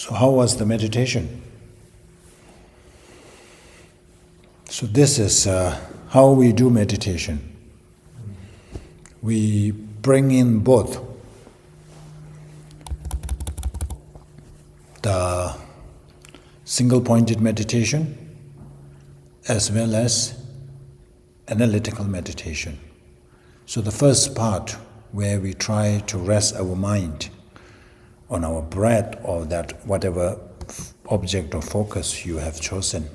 So how was the meditation? So this is how we do meditation. We bring in both the single-pointed meditation as well as analytical meditation. So the first part, where we try to rest our mind on our breath or that whatever object or focus you have chosen,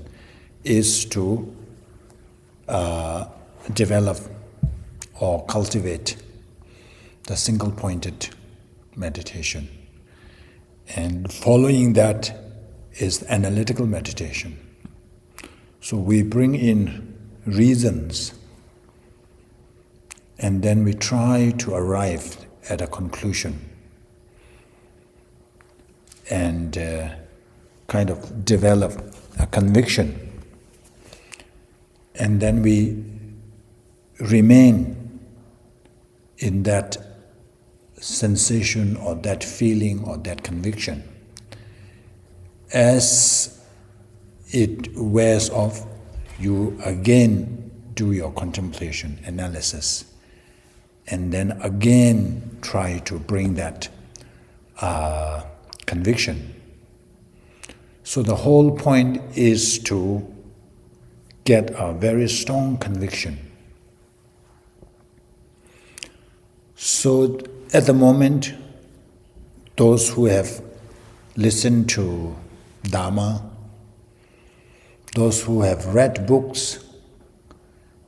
is to develop or cultivate the single-pointed meditation. And following that is analytical meditation. So we bring in reasons, and then we try to arrive at a conclusion and kind of develop a conviction. And then we remain in that sensation or that feeling or that conviction. As it wears off, you again do your contemplation, analysis, and then again try to bring that conviction. So the whole point is to get a very strong conviction. So at the moment, those who have listened to Dharma, those who have read books,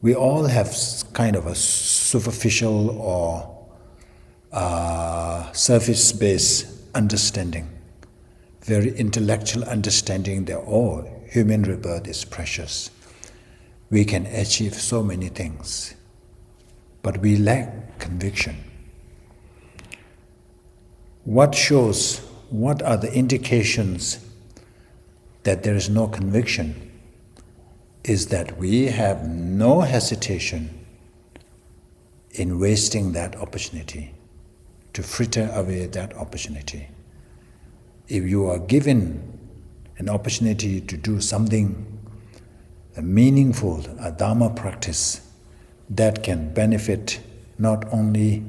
we all have kind of a superficial or surface-based understanding, very intellectual understanding that, human rebirth is precious. We can achieve so many things, but we lack conviction. What are the indications that there is no conviction is that we have no hesitation in wasting that opportunity, to fritter away that opportunity. If you are given an opportunity to do something meaningful, a Dharma practice that can benefit not only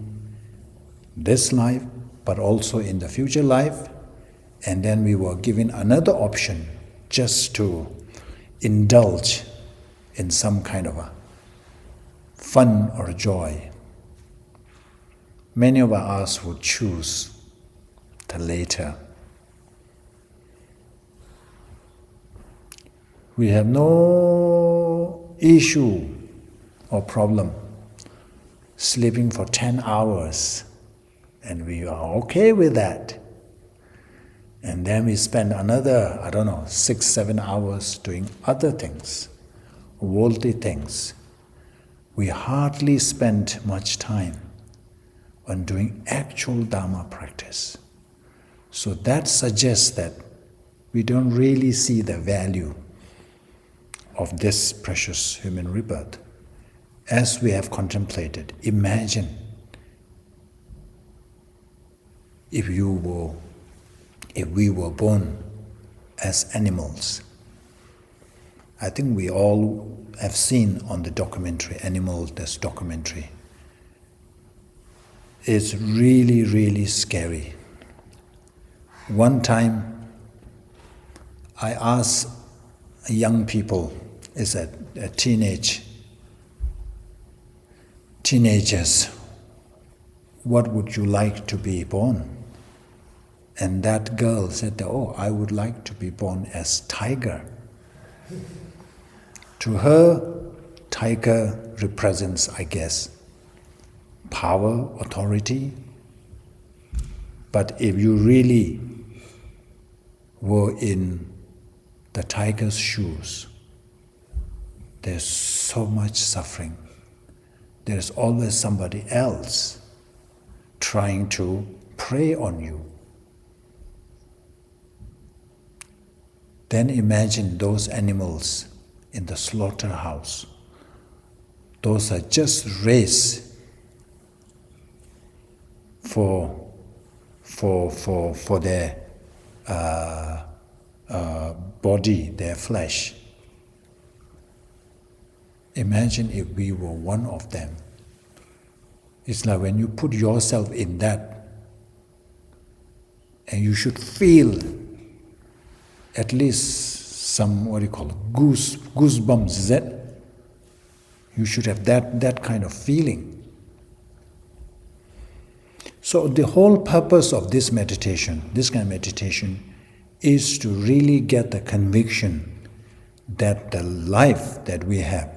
this life, but also in the future life, and then we were given another option just to indulge in some kind of a fun or joy, many of us would choose the later. We have no issue or problem sleeping for 10 hours, and we are okay with that. And then we spend another, 6-7 hours doing other things, worldly things. We hardly spend much time on doing actual Dharma practice. So that suggests that we don't really see the value of this precious human rebirth. As we have contemplated, imagine if we were born as animals. I think we all have seen on the documentary, this documentary. It's really, really scary. One time, I asked young people, teenagers, what would you like to be born? And that girl said, I would like to be born as tiger. To her, tiger represents, I guess, power, authority. But if you really were in the tiger's shoes, there's so much suffering. There's always somebody else trying to prey on you. Then imagine those animals in the slaughterhouse. Those are just raised for their body, their flesh. Imagine if we were one of them. It's like when you put yourself in that, and you should feel at least some, what do you call it, goosebumps, is that? You should have that kind of feeling. So the whole purpose of this meditation, this kind of meditation, is to really get the conviction that the life that we have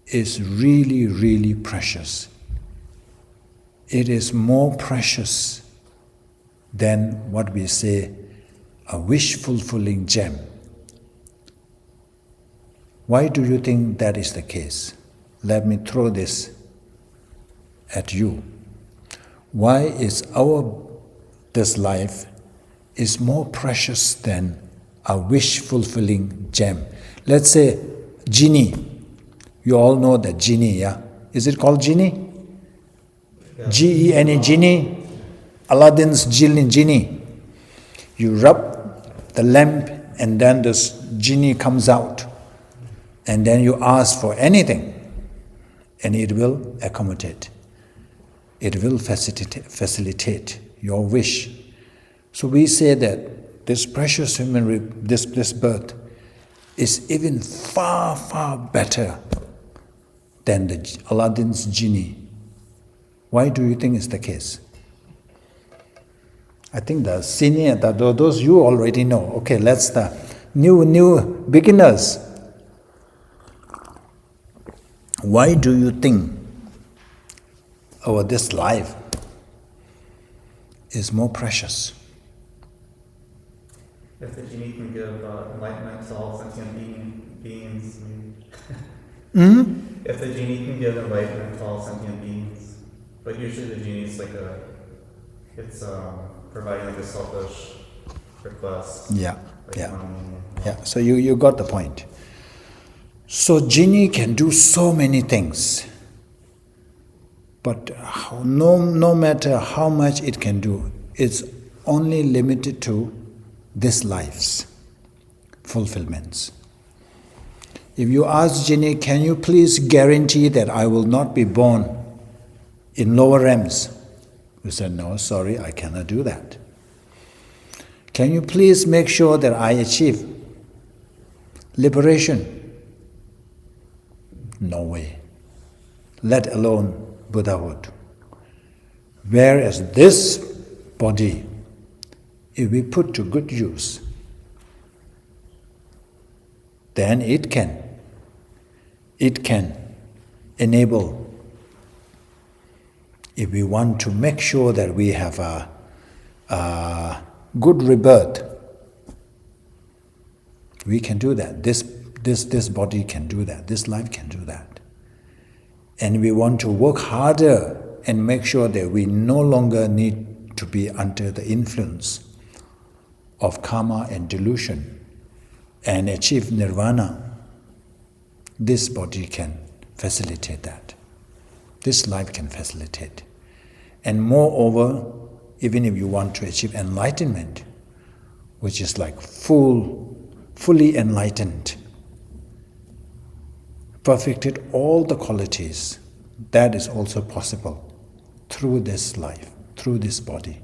is really, really precious. It is more precious than what we say a wish-fulfilling gem. Why do you think that is the case? Let me throw this at you. Why is this life is more precious than a wish-fulfilling gem? Let's say genie. You all know that genie, yeah? Is it called genie? Yeah. G-E-N-E, genie. Aladdin's genie. You rub the lamp and then this genie comes out. And then you ask for anything and it will accommodate. It will facilitate your wish. So we say that this precious human, this birth is even far, far better than the Aladdin's genie. Why do you think it's the case? I think the senior, those you already know. Okay, let's the new beginners. Why do you think this life is more precious? If the genie can give enlightenment to all sentient beings. If the genie can give enlightenment to all sentient beings, but usually the genie is it's providing a selfish request. Yeah. So you got the point. So genie can do so many things, but no matter how much it can do, it's only limited to this life's fulfillments. If you ask genie, can you please guarantee that I will not be born in lower realms? We said, no, sorry, I cannot do that. Can you please make sure that I achieve liberation? No way. Let alone Buddhahood. Whereas this body, if we put to good use, then it can enable, if we want to make sure that we have a good rebirth, we can do that. This body can do that. This life can do that. And we want to work harder and make sure that we no longer need to be under the influence of karma and delusion and achieve nirvana. This body can facilitate that. This life can facilitate. And moreover, even if you want to achieve enlightenment, which is like fully enlightened, perfected all the qualities, that is also possible through this life, through this body.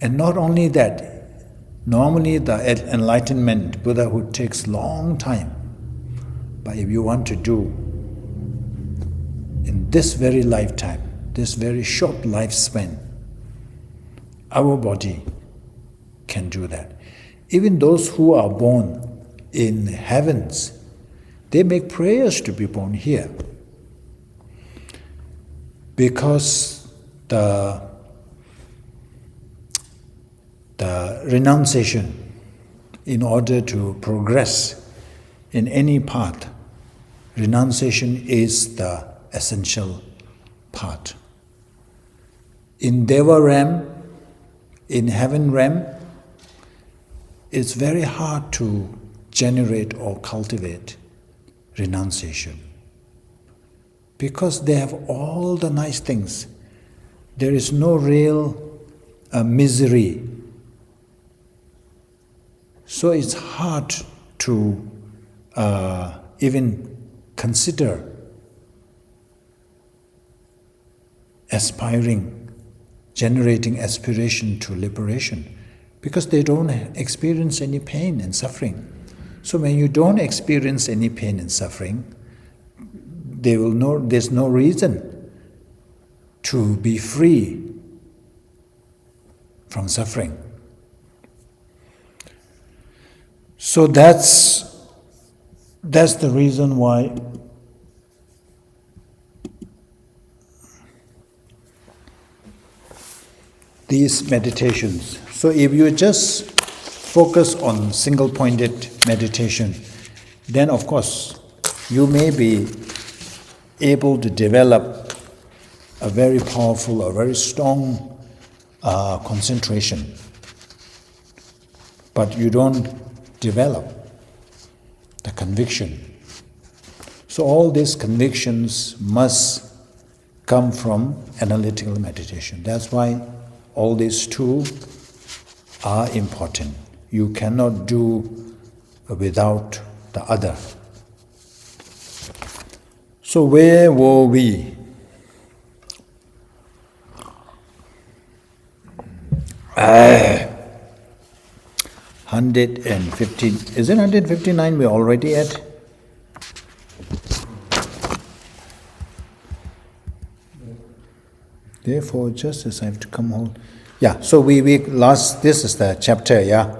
And not only that, normally the enlightenment, Buddhahood takes long time. But if you want to do in this very lifetime, this very short lifespan, our body can do that. Even those who are born in heavens, they make prayers to be born here. Because the renunciation, in order to progress in any path, renunciation is the essential part. In Deva realm, in heaven realm, it's very hard to generate or cultivate renunciation. Because they have all the nice things. There is no real misery. So it's hard to even consider generating aspiration to liberation, because they don't experience any pain and suffering. So when you don't experience any pain and suffering, there's no reason to be free from suffering. So that's the reason why these meditations. So if you just focus on single-pointed meditation, then of course you may be able to develop a very powerful, a very strong concentration. But you don't develop the conviction. So all these convictions must come from analytical meditation. That's why all these two are important. You cannot do without the other. So where were we? 115. Is it 159 we're already at? Therefore, just as I have to come home. Yeah, so we this is the chapter, yeah.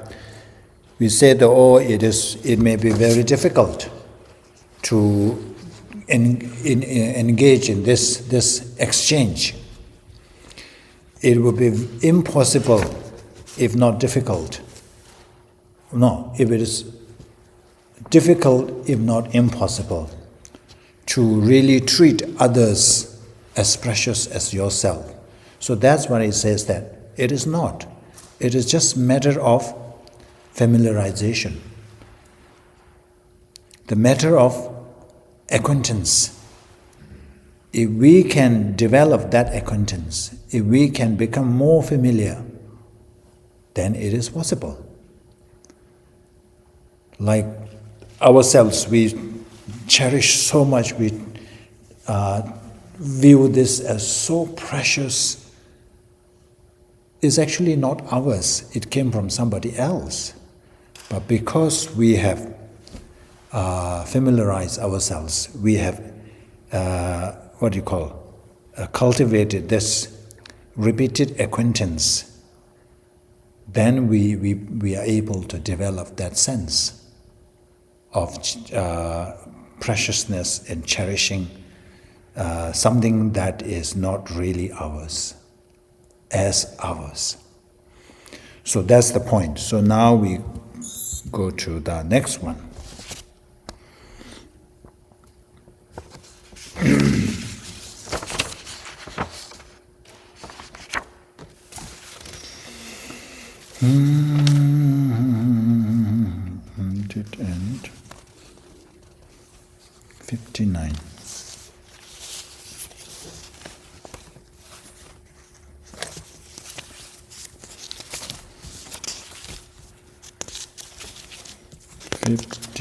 We said, it may be very difficult to engage in this exchange. It would be impossible if not difficult. No, if it is difficult, if not impossible, to really treat others as precious as yourself. So that's why it says that it is not. It is just a matter of familiarization. The matter of acquaintance. If we can develop that acquaintance, if we can become more familiar, then it is possible. Like ourselves, we cherish so much, we view this as so precious. It's actually not ours, it came from somebody else. But because we have familiarized ourselves, we have cultivated this repeated acquaintance, then we are able to develop that sense of preciousness and cherishing something that is not really ours, as ours. So that's the point. So now we go to the next one.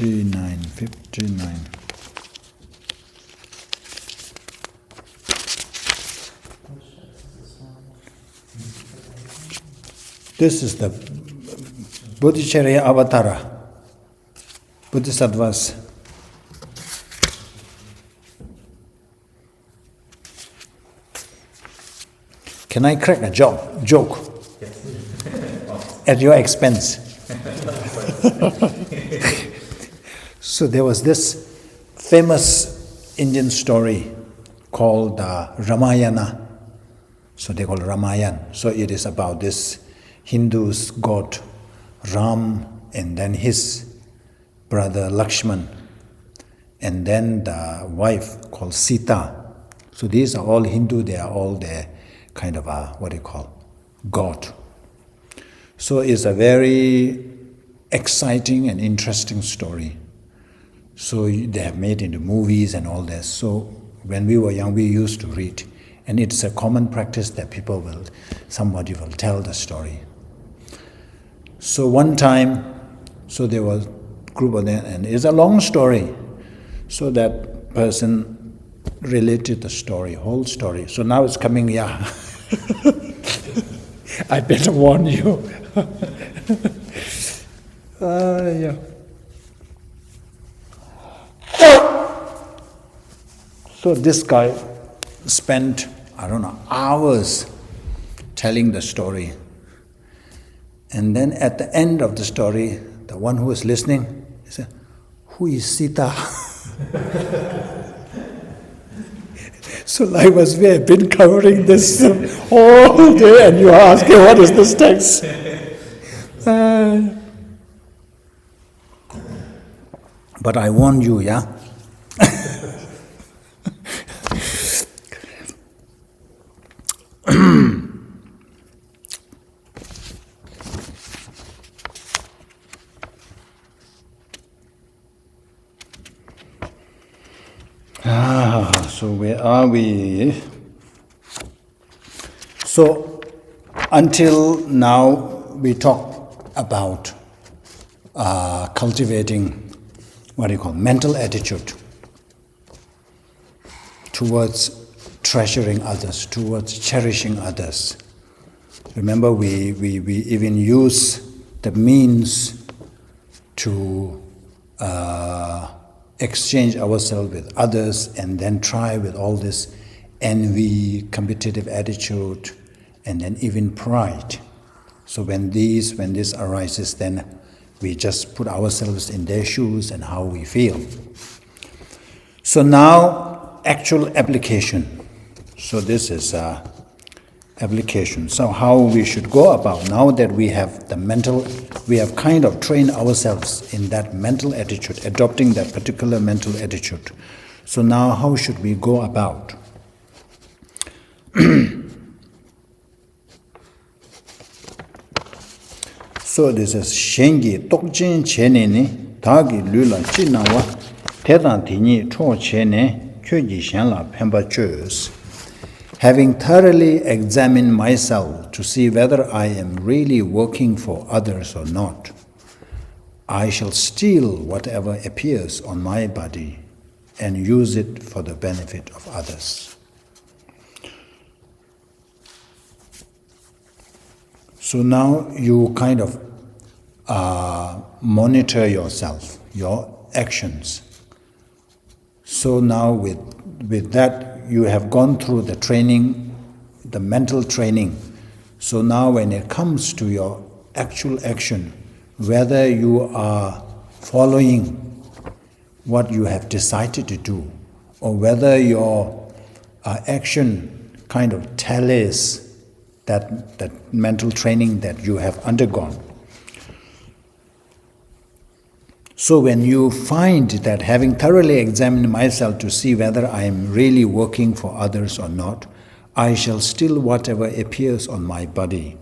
And 59. This is the Bodhicaryavatara, Bodhisattvas. Can I crack a joke? At your expense? So there was this famous Indian story called Ramayana. So they call it Ramayana. So it is about this Hindu's god Ram, and then his brother Lakshman, and then the wife called Sita. So these are all Hindu, they are all their kind of God. So it's a very exciting and interesting story. So they have made into movies and all that. So when we were young, we used to read. And it's a common practice that somebody will tell the story. So one time, so there was a group of them, and it's a long story. So that person related the story, whole story. So now it's coming, yeah. I better warn you. Yeah. So this guy spent, hours telling the story. And then at the end of the story, the one who was listening, he said, "Who is Sita?" So likewise, we have been covering this all day, and you are asking, what is this text? But I warn you, yeah? So where are we? So until now we talk about cultivating mental attitude towards treasuring others, towards cherishing others. Remember, we even use the means to exchange ourselves with others, and then try with all this envy, competitive attitude, and then even pride. So when this arises, then we just put ourselves in their shoes and how we feel. So now, actual application. So this is application. So how we should go about, now that we have we have kind of trained ourselves in that mental attitude, adopting that particular mental attitude. So now how should we go about? So this is Shengi Tokjin Cheneni, Tagi Lula Chinawa, Tedan Tini Cho Chene, Kyoji Shenla Pemba Chus. Having thoroughly examined myself to see whether I am really working for others or not, I shall steal whatever appears on my body and use it for the benefit of others. So now you kind of monitor yourself, your actions. So now with that, you have gone through the training, the mental training. So now when it comes to your actual action, whether you are following what you have decided to do, or whether your action kind of tallies that mental training that you have undergone. So when you find that, having thoroughly examined myself to see whether I am really working for others or not, I shall steal whatever appears on my body.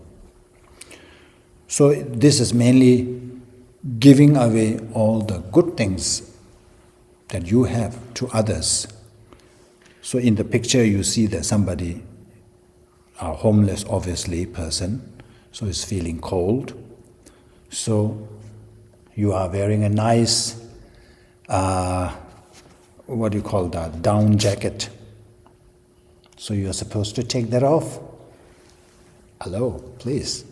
So this is mainly giving away all the good things that you have to others. So in the picture you see that somebody, a homeless obviously person, so is feeling cold. So you are wearing a nice, down jacket. So you are supposed to take that off. Hello, please,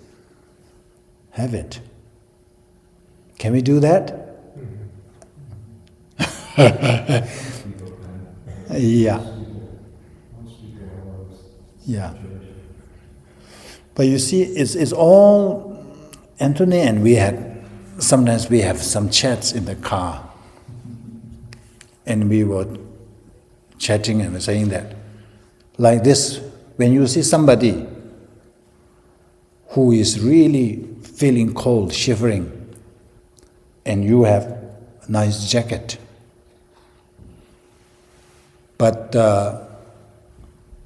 have it. Can we do that? Yeah. Yeah. But you see, it's all, Anthony and sometimes we have some chats in the car. And we were chatting and we're saying that, like this, when you see somebody who is really feeling cold, shivering, and you have a nice jacket, but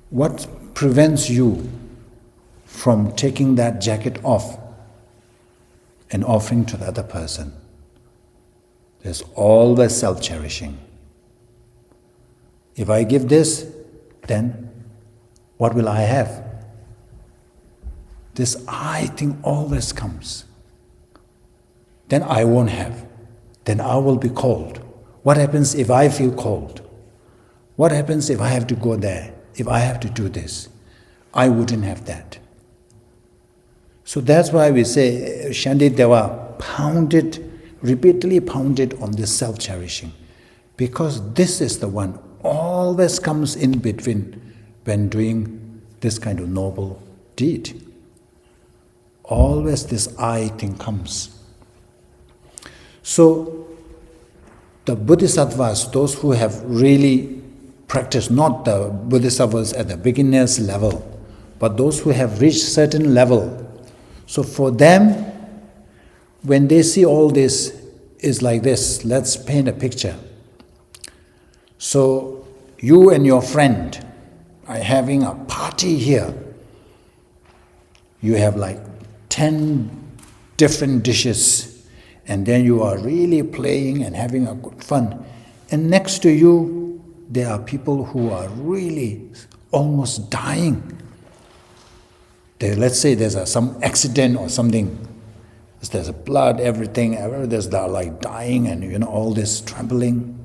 what prevents you from taking that jacket off and offering to the other person? There's always self-cherishing. If I give this, then what will I have? This I thing always comes. Then I won't have. Then I will be cold. What happens if I feel cold? What happens if I have to go there? If I have to do this? I wouldn't have that. So that's why we say Shantideva repeatedly pounded on this self-cherishing. Because this is the one always comes in between when doing this kind of noble deed. Always this I thing comes. So the Bodhisattvas, those who have really practiced, not the Bodhisattvas at the beginner's level, but those who have reached certain level. So for them, when they see all this, is like this. Let's paint a picture. So you and your friend are having a party here. You have like 10 different dishes, and then you are really playing and having a good fun. And next to you, there are people who are really almost dying. Let's say there's some accident or something. There's blood, everything. There's like dying and all this trembling.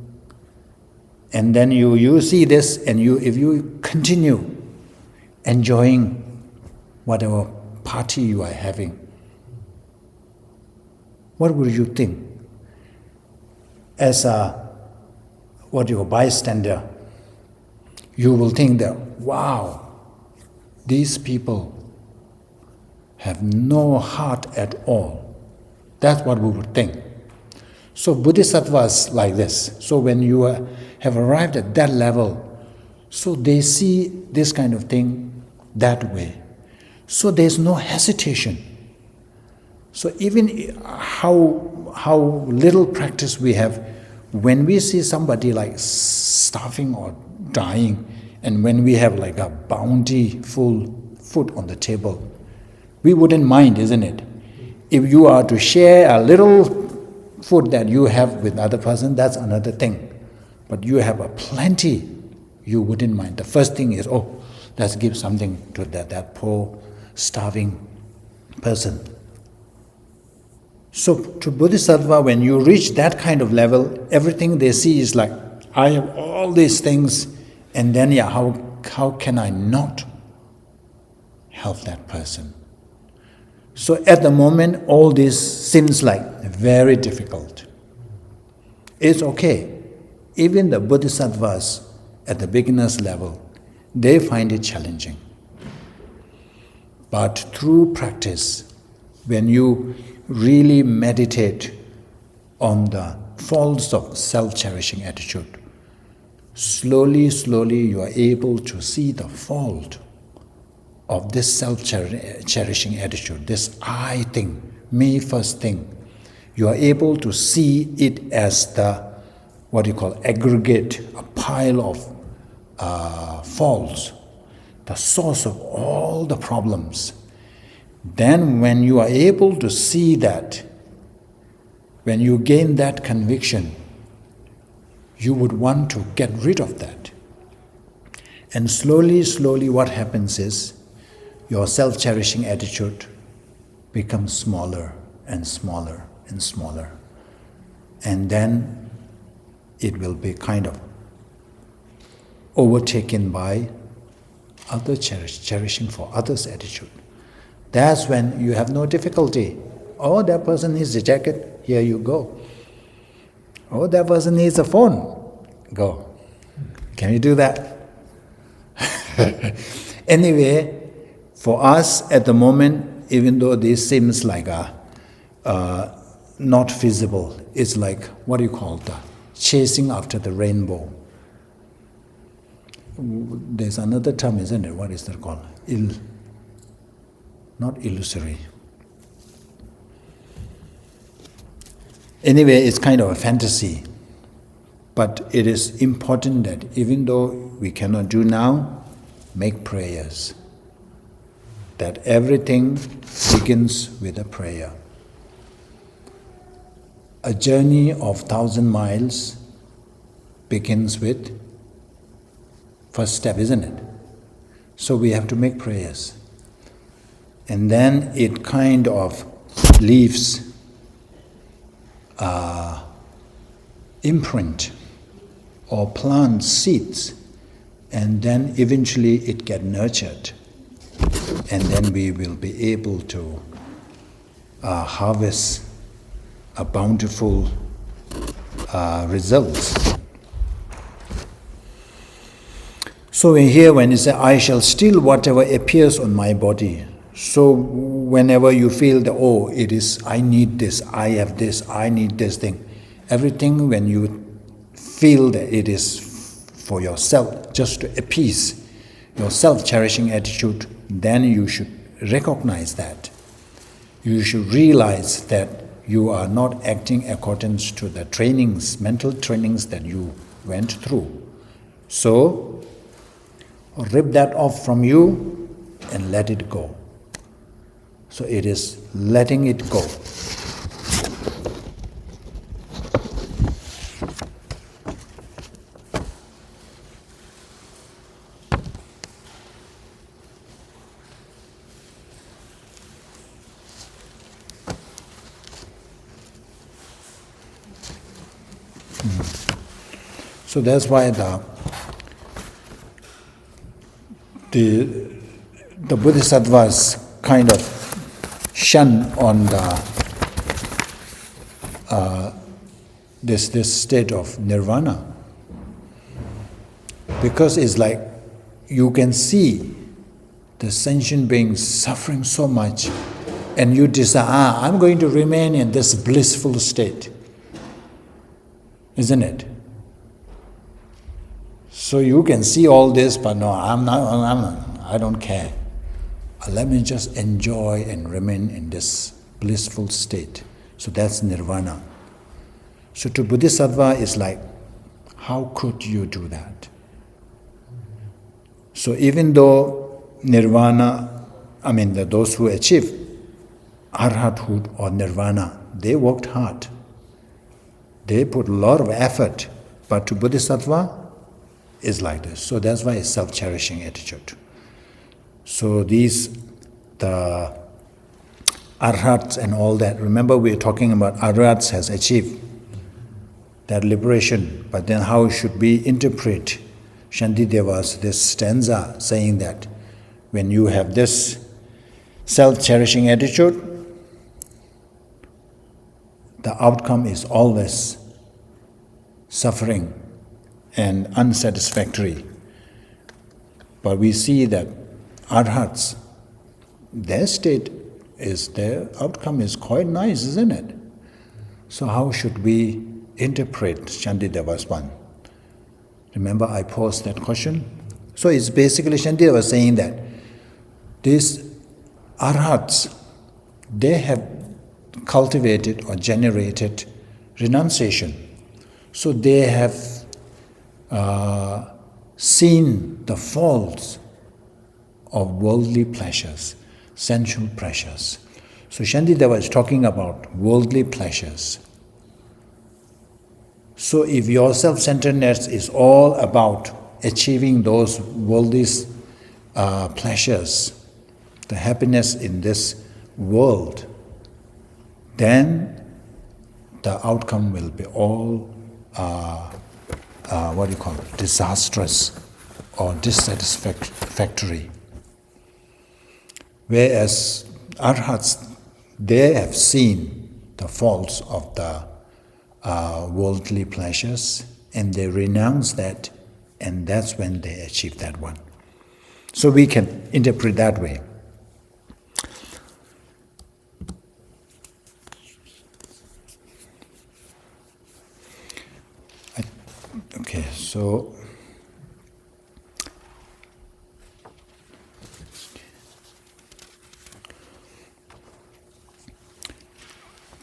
And then you see this, and if you continue enjoying whatever party you are having, what would you think? As a bystander, you will think that, wow, these people have no heart at all. That's what we would think. So Bodhisattvas like this. So when you have arrived at that level, so they see this kind of thing that way. So there's no hesitation. So even how little practice we have, when we see somebody like starving or dying, and when we have like a bountiful food on the table, we wouldn't mind, isn't it? If you are to share a little food that you have with other person, that's another thing. But you have a plenty, you wouldn't mind. The first thing is, let's give something to that poor, starving person. So to Bodhisattva, when you reach that kind of level, everything they see is like, I have all these things, and then how can I not help that person? So at the moment, all this seems like very difficult. It's okay. Even the Bodhisattvas at the beginner's level, they find it challenging. But through practice, when you really meditate on the faults of self-cherishing attitude, slowly you are able to see the fault of this self-cherishing attitude, this I thing, me first thing. You are able to see it as the, aggregate, a pile of faults, the source of all the problems. Then when you are able to see that, when you gain that conviction, you would want to get rid of that. And slowly what happens is, your self-cherishing attitude becomes smaller and smaller and smaller. And then it will be kind of overtaken by other cherishing for others' attitude. That's when you have no difficulty. Oh, that person needs a jacket, here you go. Oh, that person needs a phone, go. Can you do that? Anyway, for us at the moment, even though this seems like not feasible, it's like, chasing after the rainbow. There's another term, isn't it? What is that called? Not illusory. Anyway, it's kind of a fantasy. But it is important that even though we cannot do now, make prayers. That everything begins with a prayer. A journey of 1,000 miles begins with first step, isn't it? So we have to make prayers. And then it kind of leaves imprint or plant seeds, and then eventually it get nurtured, and then we will be able to harvest a bountiful results. So in here, when it says, I shall still whatever appears on my body. So whenever you feel that, oh, it is, I need this, I have this, I need this thing, everything when you feel that it is for yourself, just to appease your self-cherishing attitude, then you should recognize that. You should realize that you are not acting according to the trainings, mental trainings that you went through. So, rip that off from you and let it go. So it is letting it go. So that's why the Bodhisattvas kind of shun on this state of nirvana, because it's like you can see the sentient beings suffering so much, and you decide, I'm going to remain in this blissful state, isn't it? So you can see all this, but no, I'm not, I don't care. Let me just enjoy and remain in this blissful state. So that's nirvana. So to Bodhisattva is like, how could you do that? So even though nirvana, those who achieve arhathood or nirvana, they worked hard. They put a lot of effort, but to Bodhisattva, is like this. So that's why it's self-cherishing attitude. So the arhats and all that, remember we are talking about arhats has achieved that liberation, but then how should we interpret Shantideva's this stanza saying that when you have this self-cherishing attitude, the outcome is always suffering and unsatisfactory. But we see that arhats, their outcome is quite nice, isn't it? So how should we interpret Shantideva's one? Remember I posed that question? So it's basically Shantideva saying that these arhats, they have cultivated or generated renunciation. So they have seen the faults of worldly pleasures, sensual pleasures. So Shantideva is talking about worldly pleasures. So if your self-centeredness is all about achieving those worldly pleasures, the happiness in this world, then the outcome will be all disastrous or dissatisfactory. Whereas arhats, they have seen the faults of the worldly pleasures, and they renounce that, and that's when they achieve that one. So we can interpret that way. Okay, so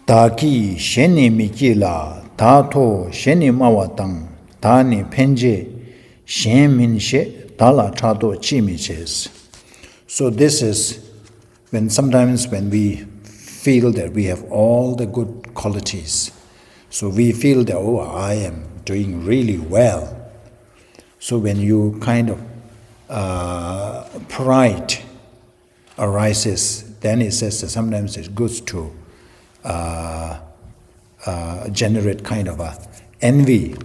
Taki sheni mikila tato sheni mawatang tani penje shen minshe tala chato chimiches. So this is sometimes when we feel that we have all the good qualities. So we feel that, oh, I am doing really well. So when you kind of pride arises, then it says that sometimes it's good to generate kind of a envy.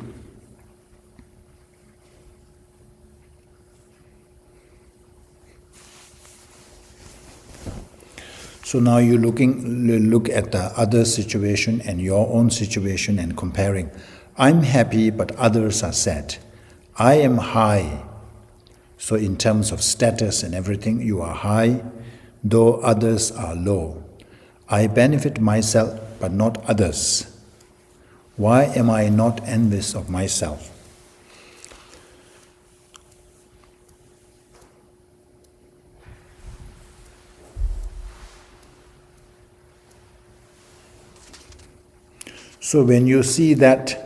So now you look at the other situation and your own situation and comparing. I'm happy, but others are sad. I am high. So in terms of status and everything, you are high, though others are low. I benefit myself, but not others. Why am I not envious of myself? So when you see that,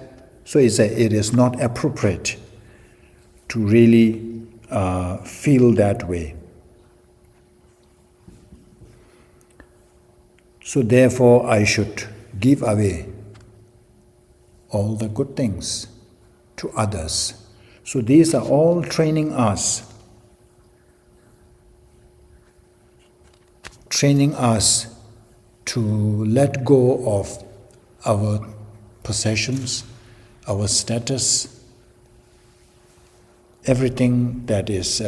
so it is not appropriate to really feel that way. So therefore I should give away all the good things to others. So these are all training us to let go of our possessions, our status, everything that is,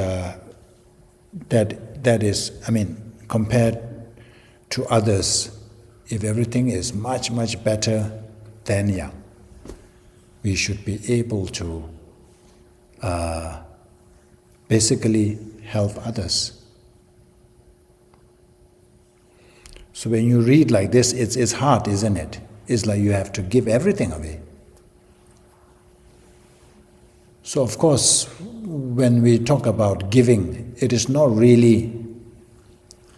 compared to others. If everything is much, much better, then we should be able to basically help others. So when you read like this, it's hard, isn't it? It's like you have to give everything away. So of course, when we talk about giving, it is not really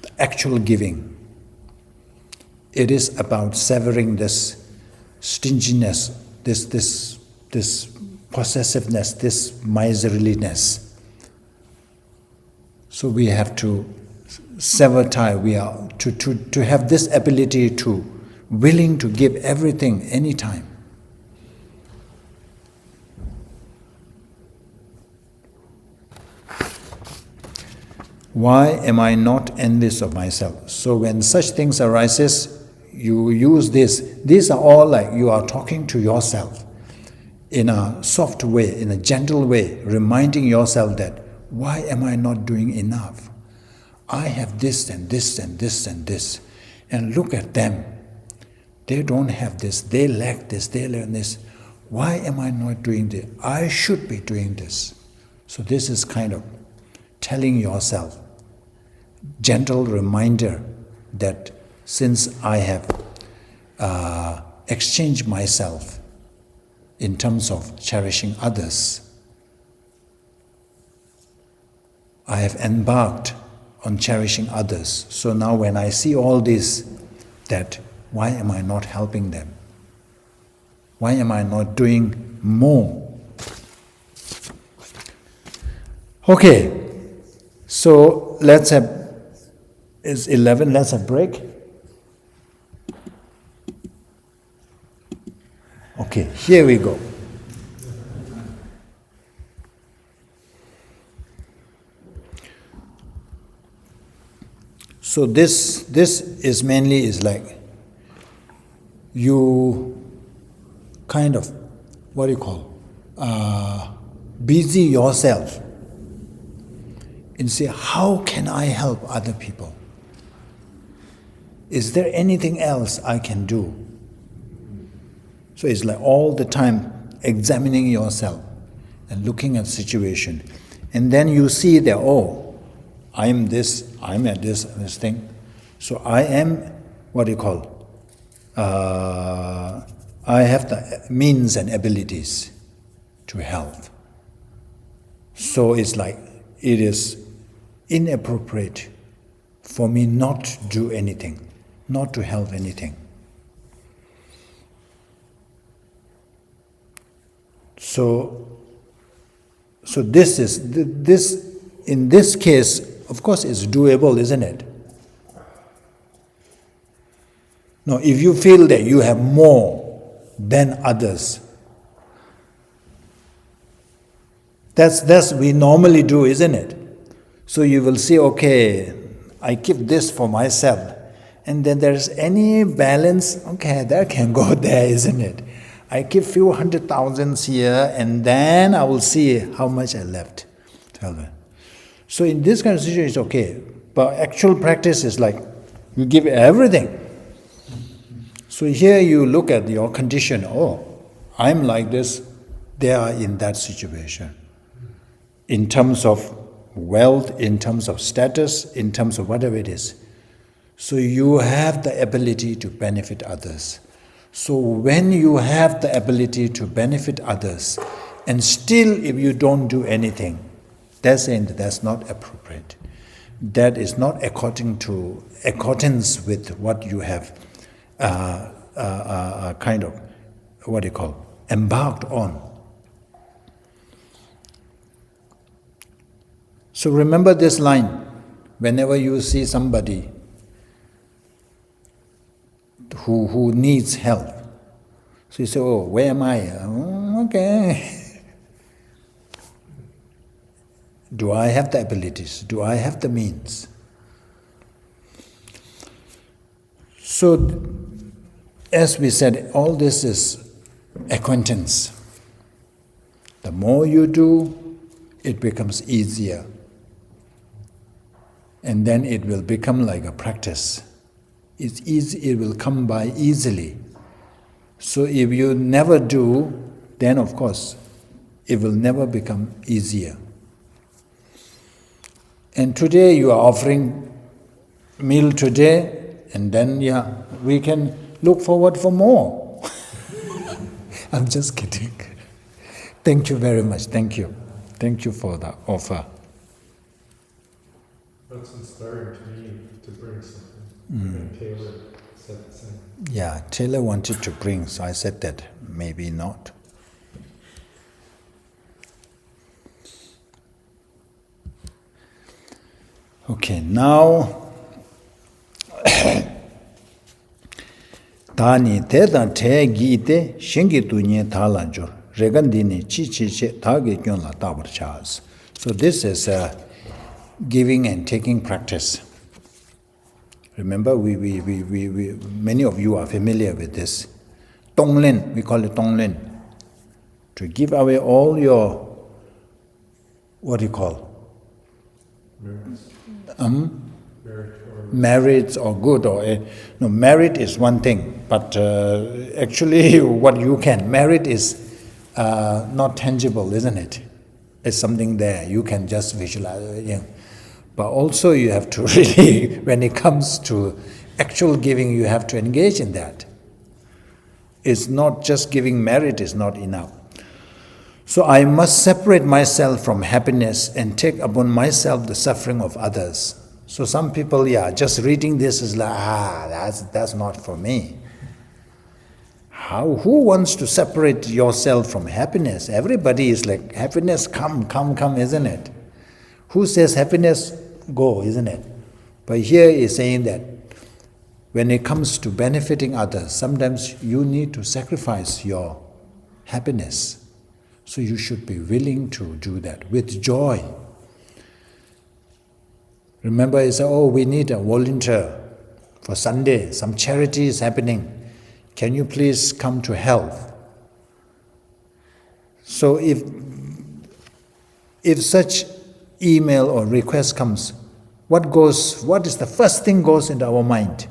the actual giving. It is about severing this stinginess, this possessiveness, this miserliness. So we have to sever tie. We are to have this ability to willing to give everything anytime. Why am I not envious of myself? So when such things arises, you use this. These are all like you are talking to yourself in a soft way, in a gentle way, reminding yourself that, why am I not doing enough? I have this and this and this and this. And look at them. They don't have this, they lack this, they learn this. Why am I not doing this? I should be doing this. So this is kind of telling yourself, gentle reminder that since I have exchanged myself in terms of cherishing others, I have embarked on cherishing others. So now when I see all this, that why am I not helping them? Why am I not doing more? Okay, so let's have, it's 11, let's have break. Okay, here we go. So this is mainly is like you kind of, what do you call, busy yourself and say, how can I help other people? Is there anything else I can do? So it's like all the time examining yourself and looking at the situation. And then you see that, oh, I'm this, I'm at this thing. So I am, what do you call, I have the means and abilities to help. So it's like, it is inappropriate for me not to do anything, not to help anything. So this is, in this case, of course it's doable, isn't it? No, if you feel that you have more than others, that's we normally do, isn't it? So you will see, okay, I keep this for myself. And then there's any balance, okay, that can go there, isn't it? I keep few 100,000 here, and then I will see how much I left. So in this kind of situation, it's okay. But actual practice is like, you give everything. So here you look at your condition, oh, I'm like this, they are in that situation. In terms of wealth, in terms of status, in terms of whatever it is. So you have the ability to benefit others. So when you have the ability to benefit others, and still if you don't do anything, that's not appropriate. That is not accordance with what you have kind of, embarked on. So remember this line, whenever you see somebody who needs help. So you say, oh, where am I? Oh, okay. Do I have the abilities? Do I have the means? So, as we said, all this is acquaintance. The more you do, it becomes easier. And then it will become like a practice. It's easy, it will come by easily. So if you never do, then of course, it will never become easier. And today you are offering meal today, and then we can look forward for more. I'm just kidding. Thank you very much. Thank you. Thank you for the offer. That's inspiring to me to bring something. And Taylor said the same. Yeah, Taylor wanted to bring, so I said that maybe not. Okay, now Tani Teda Te Gite Shingi Tunye Talanjur Regandini Chichi Tage Kyonla Tabar Chas. So this is a giving and taking practice. Remember, we many of you are familiar with this. Tonglen, we call it Tonglen. To give away all your, merits or good or no, merit is one thing, but actually what you can, merit is not tangible, isn't it? It's something there, you can just visualize. But also you have to really, when it comes to actual giving, you have to engage in that. It's not just giving merit is not enough. So I must separate myself from happiness and take upon myself the suffering of others. So some people, just reading this is like, that's not for me. Who wants to separate yourself from happiness? Everybody is like, happiness, come, isn't it? Who says happiness, go, isn't it? But here is saying that when it comes to benefiting others, sometimes you need to sacrifice your happiness. So you should be willing to do that with joy. Remember, you say, we need a volunteer for Sunday. Some charity is happening. Can you please come to help? So if such email or request comes, what is the first thing goes into our mind?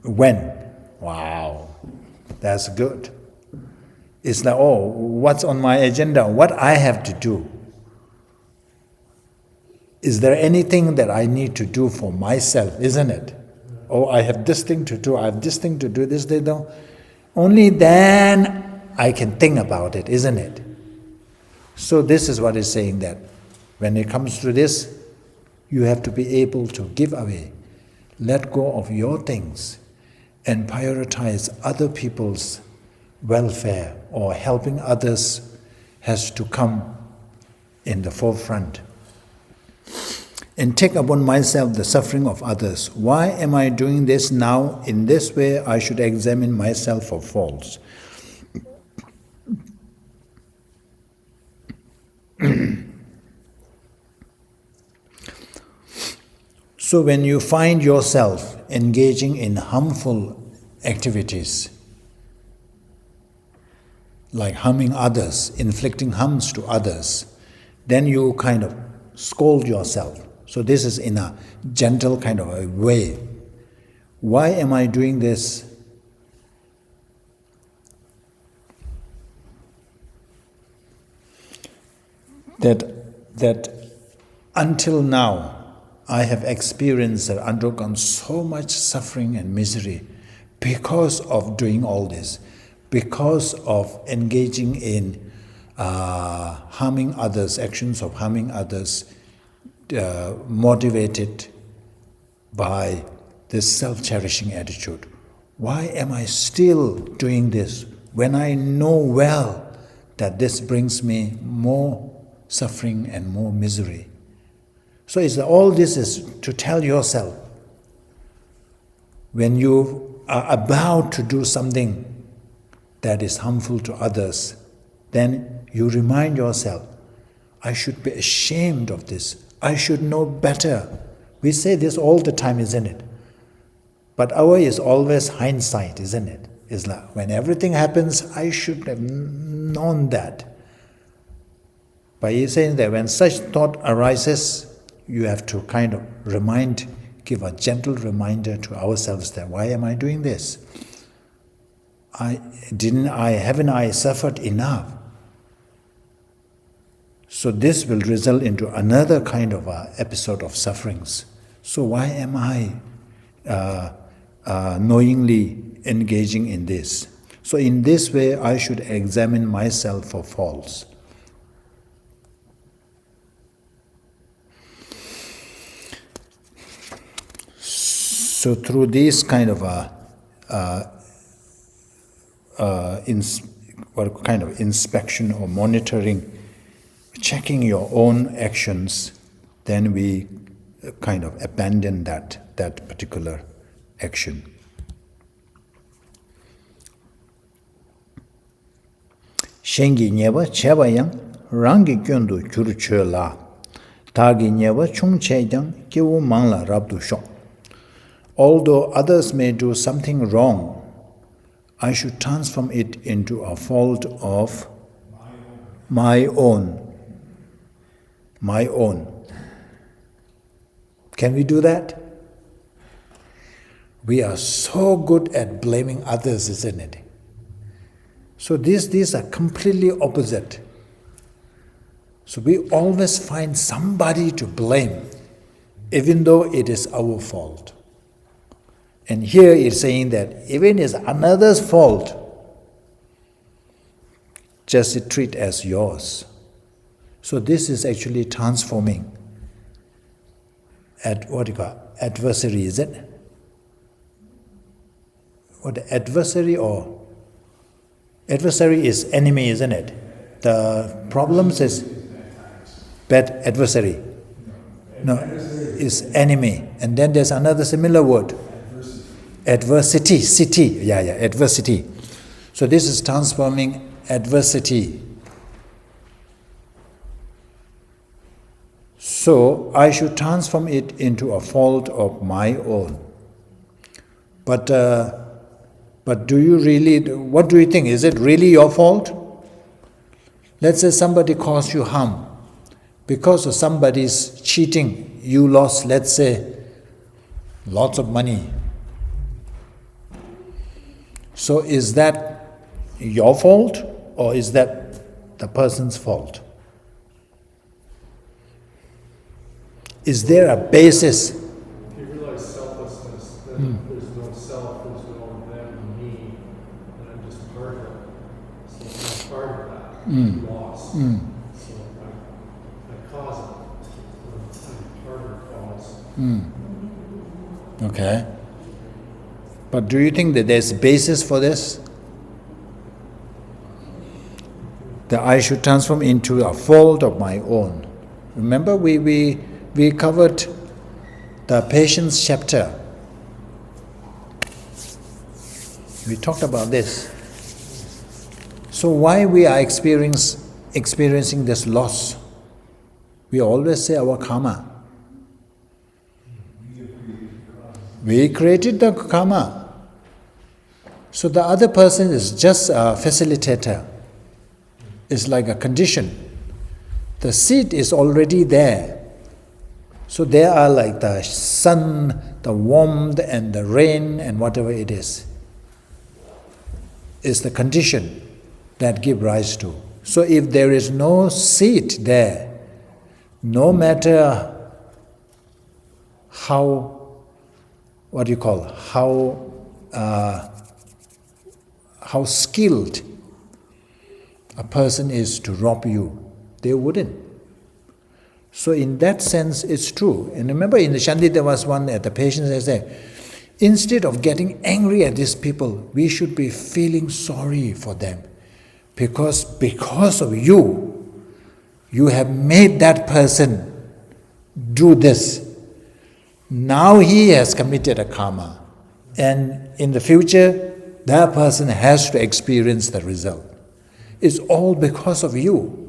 When? Wow, that's good. It's like, what's on my agenda? What I have to do? Is there anything that I need to do for myself, isn't it? I have this thing to do, I have this thing to do, this they don't. Only then I can think about it, isn't it? So this is what it's saying, that when it comes to this, you have to be able to give away, let go of your things, and prioritize other people's welfare or helping others has to come in the forefront. And take upon myself the suffering of others. Why am I doing this now? In this way, I should examine myself for faults. So when you find yourself engaging in harmful activities, like harming others, inflicting harms to others, then you kind of scold yourself. So this is in a gentle kind of a way. Why am I doing this? That until now, I have experienced and undergone so much suffering and misery because of doing all this, because of engaging in harming others, actions of harming others, motivated by this self-cherishing attitude. Why am I still doing this when I know well that this brings me more suffering and more misery? So all this is to tell yourself, when you are about to do something that is harmful to others, then you remind yourself, I should be ashamed of this. I should know better. We say this all the time, isn't it? But our is always hindsight, isn't it? It's like, when everything happens, I should have known that. But he's saying that when such thought arises, you have to kind of give a gentle reminder to ourselves that, why am I doing this? Haven't I suffered enough? So this will result into another kind of episode of sufferings. So why am I knowingly engaging in this? So in this way, I should examine myself for faults. So through this kind of inspection or monitoring, checking your own actions, then we kind of abandon that particular action. Shengi nyeba cheba yang rangi gyondu gyuru chö la, tagi nyeba chung che yang kiwu mangla rabdu shok. Although others may do something wrong, I should transform it into a fault of my own. My own. Can we do that? We are so good at blaming others, isn't it? So these are completely opposite. So we always find somebody to blame, even though it is our fault. And here it's saying that even it's another's fault, just treat as yours. So this is actually transforming adversary, is it? What adversary is enemy, isn't it? The problems is bad adversary. No, is enemy. And then there's another similar word. Adversity. Adversity. So this is transforming adversity. So I should transform it into a fault of my own. But do you really, what do you think? Is it really your fault? Let's say somebody caused you harm. Because of somebody's cheating, you lost, let's say, lots of money. So is that your fault or is that the person's fault? Is there a basis? If you realize selflessness, then there's no self, there's no them, me, and I'm just part of it. So I'm part of that loss. So I cause it. I'm part of the cause. Okay. But do you think that there's a basis for this? That I should transform into a fault of my own. Remember we covered the patience chapter. We talked about this. So why we are experiencing this loss We always say our karma. We created the karma. So the other person is just a facilitator. It's like a condition. The seed is already there. So there are like the sun, the warmth and the rain and whatever it is the condition that give rise to. So if there is no seed there, no matter how skilled a person is to rob you, they wouldn't. So in that sense, it's true. And remember in the Shanti, there was one at the patients, they say, instead of getting angry at these people, we should be feeling sorry for them. Because of you, you have made that person do this. Now he has committed a karma. And in the future, that person has to experience the result. It's all because of you.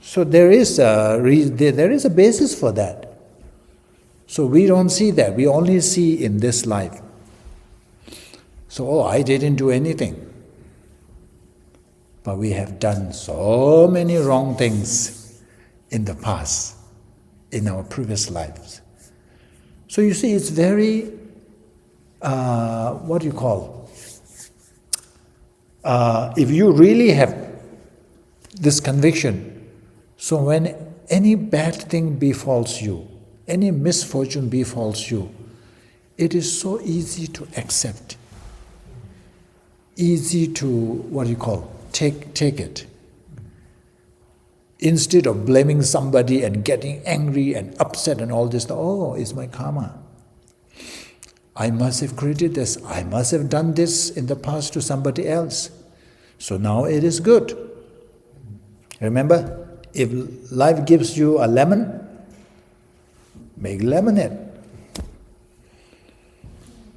So there is a basis for that. So we don't see that. We only see in this life. So, I didn't do anything. But we have done so many wrong things in the past, in our previous lives. So you see, it's very, if you really have this conviction, so when any bad thing befalls you, any misfortune befalls you, it is so easy to accept, easy to, take it. Instead of blaming somebody and getting angry and upset and all this, it's my karma. I must have created this, I must have done this in the past to somebody else. So now it is good. Remember, if life gives you a lemon, make lemonade.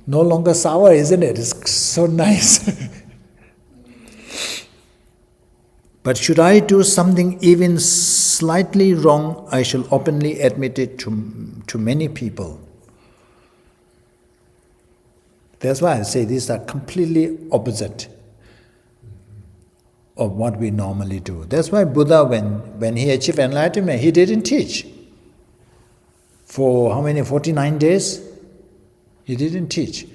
No longer sour, isn't it? It's so nice. But should I do something even slightly wrong, I shall openly admit it to many people. That's why I say these are completely opposite of what we normally do. That's why Buddha, when he achieved enlightenment, he didn't teach. For 49 days? He didn't teach.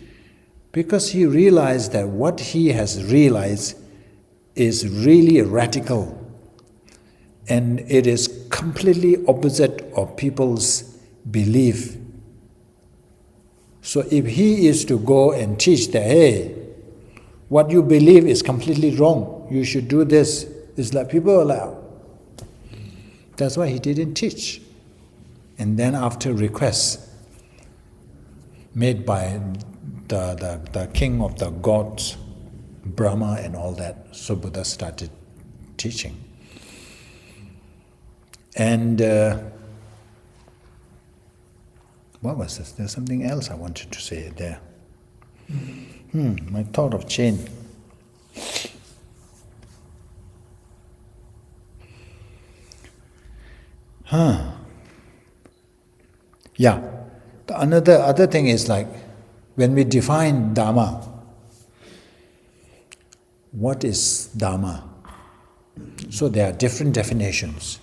Because he realized that what he has realized is really radical. And it is completely opposite of people's belief. So if he is to go and teach that, hey, what you believe is completely wrong, you should do this, it's like people are like, that's why he didn't teach. And then after requests made by the king of the gods, Brahma and all that, so Buddha started teaching. And what was this? There's something else I wanted to say there. My thought of chain. Yeah. The other thing is like, when we define Dharma, what is Dharma? So there are different definitions.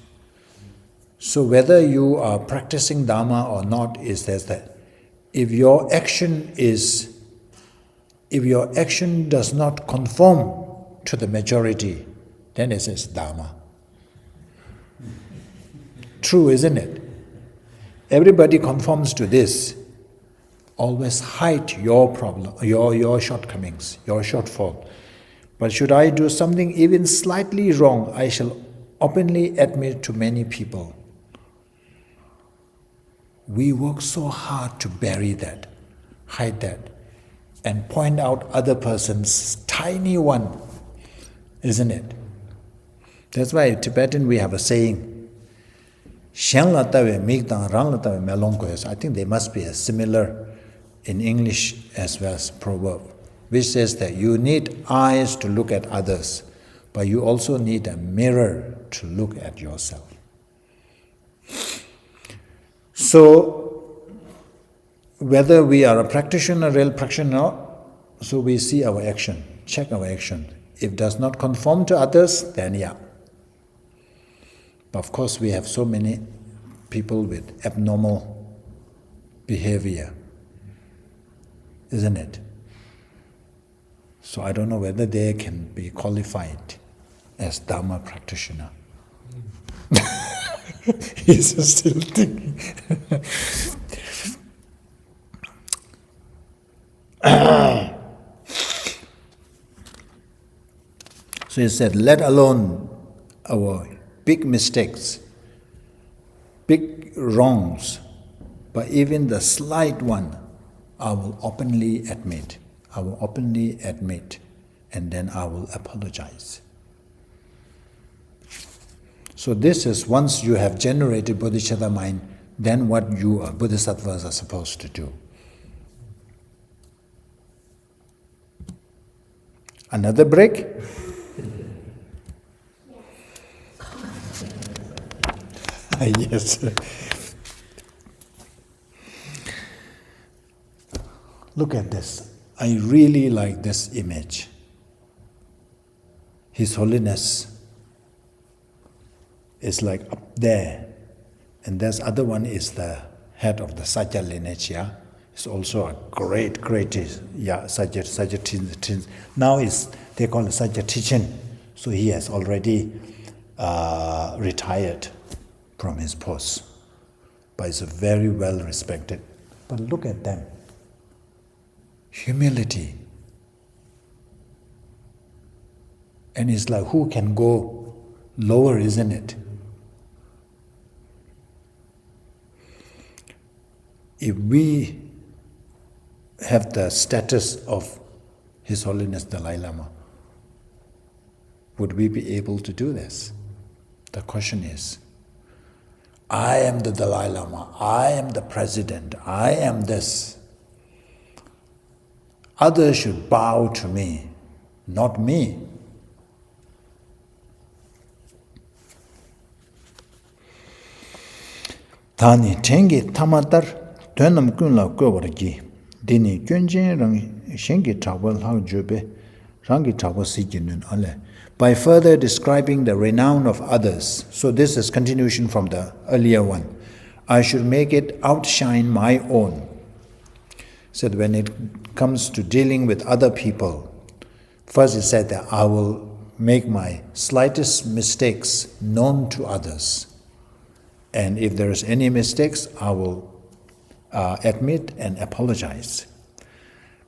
So whether you are practicing Dharma or not is that if your action does not conform to the majority, then it says Dharma. True, isn't it? Everybody conforms to this. Always hide your problem, your shortcomings, your shortfall. But should I do something even slightly wrong, I shall openly admit to many people. We work so hard to bury that, hide that, and point out other person's tiny one, isn't it? That's why in Tibetan we have a saying, I think there must be a similar in English as well as proverb, which says that you need eyes to look at others, but you also need a mirror to look at yourself. So, whether we are a practitioner, real practitioner, so we see our action, check our action. If it does not conform to others, then yeah. But of course, we have so many people with abnormal behavior, isn't it? So I don't know whether they can be qualified as Dharma practitioner. He's still thinking. So he said, let alone our big mistakes, big wrongs, but even the slight one, I will openly admit. I will openly admit, and then I will apologize. So this is, once you have generated bodhicitta mind, then what you are, bodhisattvas are supposed to do. Another break? Yes. Look at this. I really like this image. His Holiness is like up there, and this other one is the head of the Sajja lineage. Yeah, it's also a great, Sajja. Now they call it Sajja teaching, so he has already retired from his post, but is very well respected. But look at them. Humility. And it's like, who can go lower, isn't it? If we have the status of His Holiness Dalai Lama, would we be able to do this? The question is, I am the Dalai Lama, I am the president, I am this. Others should bow to me, not me. Tani tengi tamatar tuanam kunla kuwaragi, dini kyunjin rang shengi tawal hao jube, rangi tawal sijinun ale. By further describing the renown of others, so this is continuation from the earlier one, I should make it outshine my own. Said when it comes to dealing with other people, first he said that I will make my slightest mistakes known to others. And if there is any mistakes, I will admit and apologize.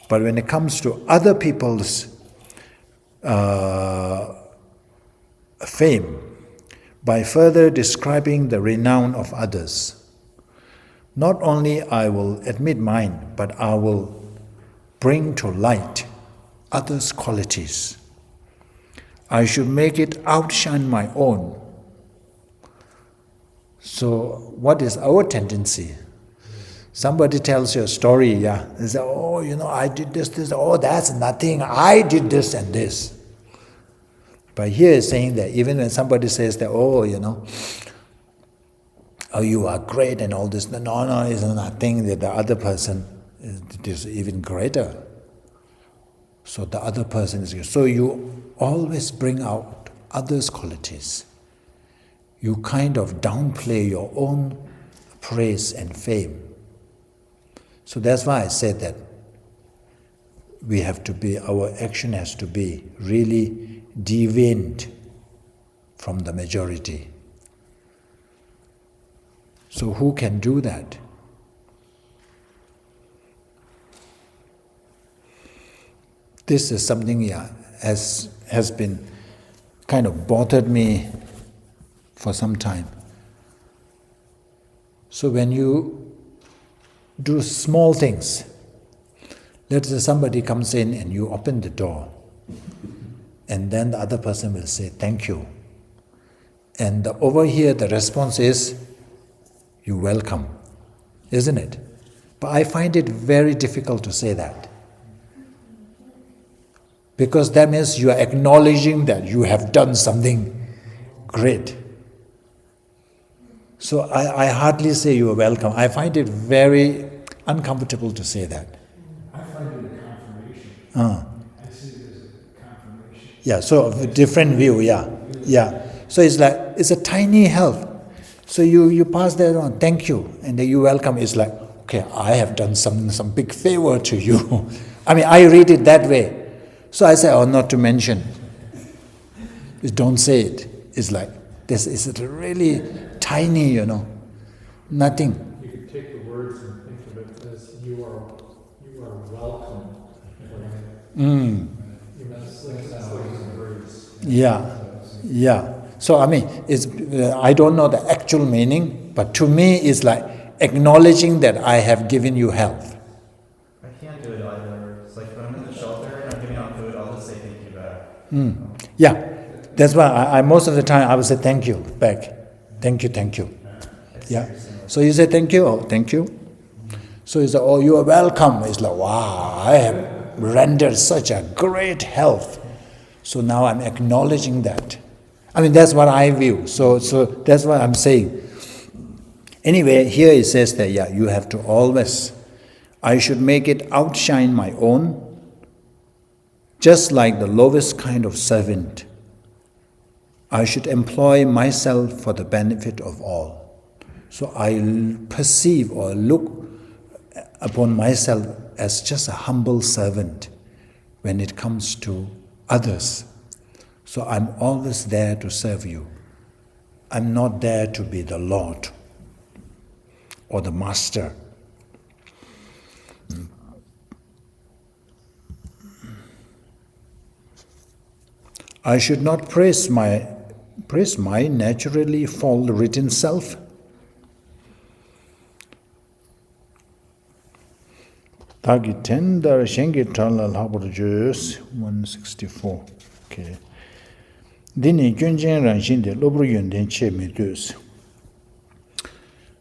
But when it comes to other people's fame, by further describing the renown of others, not only I will admit mine, but I will bring to light others' qualities. I should make it outshine my own. So what is our tendency? Somebody tells you a story, yeah, they say, oh, I did this, oh, that's nothing, I did this and this. But here is saying that even when somebody says that, oh, you are great and all this, no, it's nothing, that the other person is even greater. So the other person is great. So you always bring out others' qualities. You kind of downplay your own praise and fame. So that's why I said that our action has to be really deviant from the majority. So who can do that? This is something has been kind of bothered me for some time. So when you do small things, let's say somebody comes in and you open the door, and then the other person will say, thank you. And over here the response is, you're welcome, isn't it? But I find it very difficult to say that. Because that means you are acknowledging that you have done something great. So I hardly say you are welcome. I find it very uncomfortable to say that. I find it a confirmation. I see it as a confirmation. Yeah, so a different view, yeah. So it's like, it's a tiny help. So you pass that on, thank you, and then you welcome. It's like, okay, I have done some big favor to you. I mean, I read it that way. So I say, oh, not to mention. Don't say it. It's like, this is really tiny, nothing. You could take the words and think of it as you are welcome. It's like a phrase. Yeah. So I mean, I don't know the actual meaning, but to me, it's like acknowledging that I have given you health. I can't do it either. It's like when I'm in the shelter and I'm giving out food, I'll just say thank you back. Yeah, that's why I most of the time I will say thank you back. Thank you. Yeah. So you say thank you, thank you. So you say, oh, you are welcome. It's like, wow, I have rendered such a great help. So now I'm acknowledging that. I mean, that's what I view. So that's what I'm saying. Anyway, here it says that, you have to always, I should make it outshine my own, just like the lowest kind of servant. I should employ myself for the benefit of all. So I perceive or look upon myself as just a humble servant when it comes to others. So I'm always there to serve you. I'm not there to be the Lord or the Master. I should not praise my naturally fall-written self. Tagi tendar shengi talal haburjus 164. Okay. Dini gyunjen ranjinde lobru yunden che medus.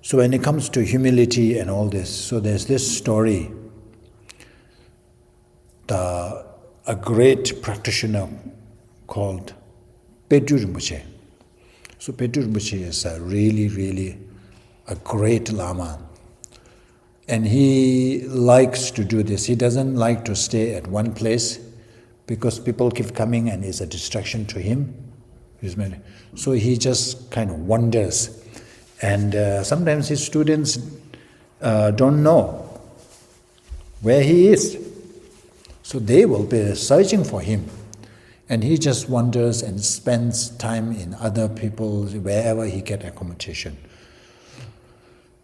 So when it comes to humility and all this, so there's this story. A great practitioner called Rinpoche. So Rinpoche is a really a great Lama. And he likes to do this. He doesn't like to stay at one place because people keep coming and it's a distraction to him. So he just kind of wanders. And sometimes his students don't know where he is. So they will be searching for him. And he just wanders and spends time in other people, wherever he gets accommodation.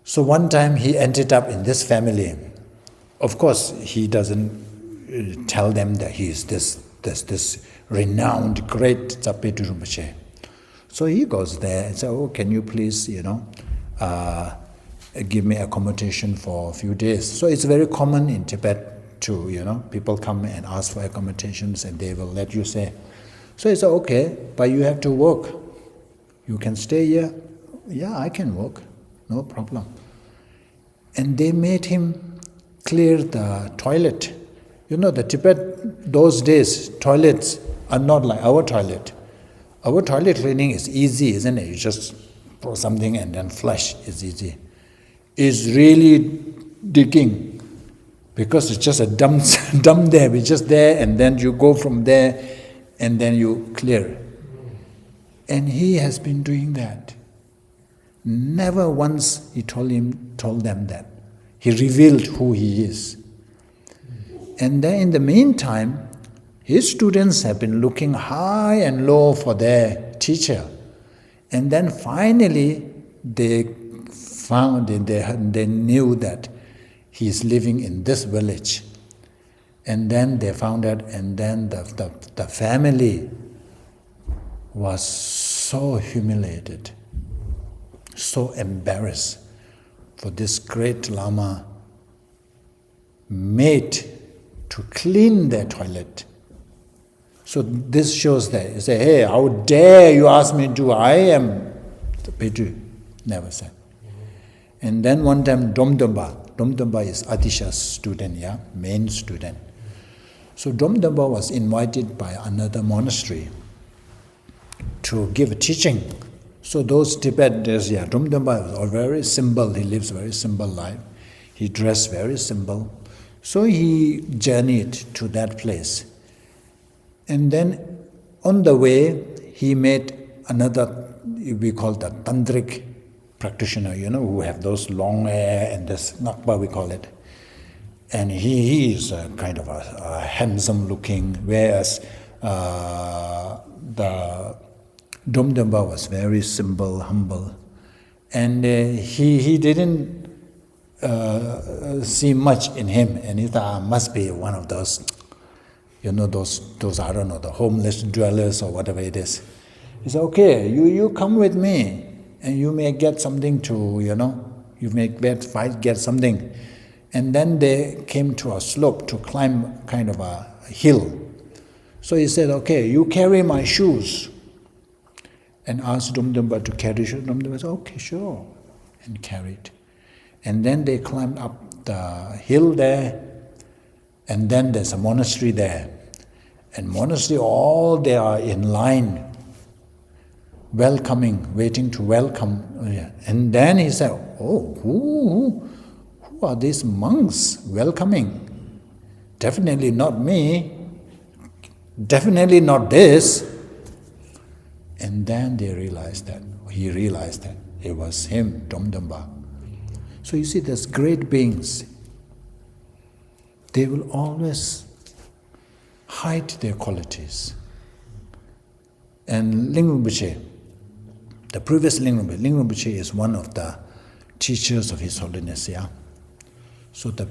So one time he ended up in this family. Of course, he doesn't tell them that he is this renowned great Tsapetu Rinpoche. So he goes there and says, oh, can you please, give me accommodation for a few days. So it's very common in Tibet to, people come and ask for accommodations and they will let you stay. So he said, okay, but you have to work. You can stay here? Yeah, I can work, no problem. And they made him clear the toilet. The Tibet, those days, toilets are not like our toilet. Our toilet cleaning is easy, isn't it? You just pour something and then flush, it's easy. It's really digging. Because it's just a dump there, we're just there, and then you go from there, and then you clear. And he has been doing that. Never once he told them that. He revealed who he is. And then in the meantime, his students have been looking high and low for their teacher. And then finally, they knew that he is living in this village. And then they found out, and then the family was so humiliated, so embarrassed for this great Lama made to clean their toilet. So this shows that, you say, hey, how dare you ask me to do, I am the Petu, never said. And then one time Domdamba is Atisha's student, main student. So Domdamba was invited by another monastery to give a teaching. So those Tibetans, Drumdamba was very simple. He lives a very simple life. He dressed very simple. So he journeyed to that place. And then on the way, he met another, we call that tantric practitioner, who have those long hair and this nakpa, we call it. And he is a kind of a handsome looking, whereas the Drumdamba was very simple, humble. And he didn't see much in him, and he thought, must be one of those, those I don't know, the homeless dwellers or whatever it is. He said, okay, you come with me, and you may get something to, you may get something. And then they came to a slope to climb kind of a hill. So he said, okay, you carry my shoes. And asked Drumdamba to carry shoes. Drumdamba said, okay, sure, and carried. And then they climbed up the hill there, and then there's a monastery there. And monastery, all they are in line, welcoming, waiting to welcome. And then he said, oh, who are these monks welcoming? Definitely not me, definitely not this. And then he realized that it was him, Drumdamba. So you see, there's great beings. They will always hide their qualities. And Rinpoche, the previous Rinpoche is one of the teachers of His Holiness, So the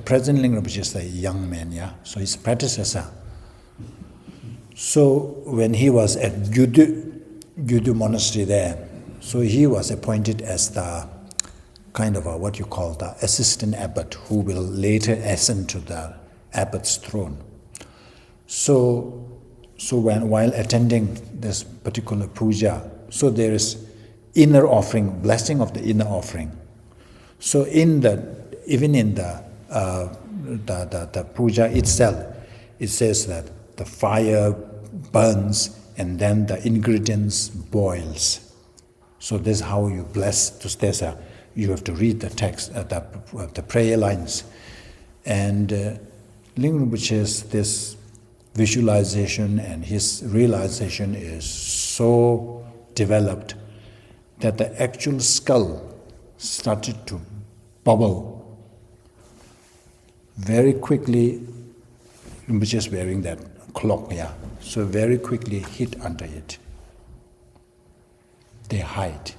present Rinpoche is a young man, So his predecessor. So when he was at Gyudu monastery there, so he was appointed as the kind of what you call the assistant abbot, who will later ascend to the abbot's throne. So while attending this particular puja, so there is inner offering, blessing of the inner offering. So even in the puja itself, it says that the fire burns and then the ingredients boils. So this is how you bless. You have to read the text, the prayer lines. And Rinpoche's this visualization and his realization is so developed that the actual skull started to bubble. Very quickly, Rinpoche is wearing that cloak, so very quickly hid under it. They hide.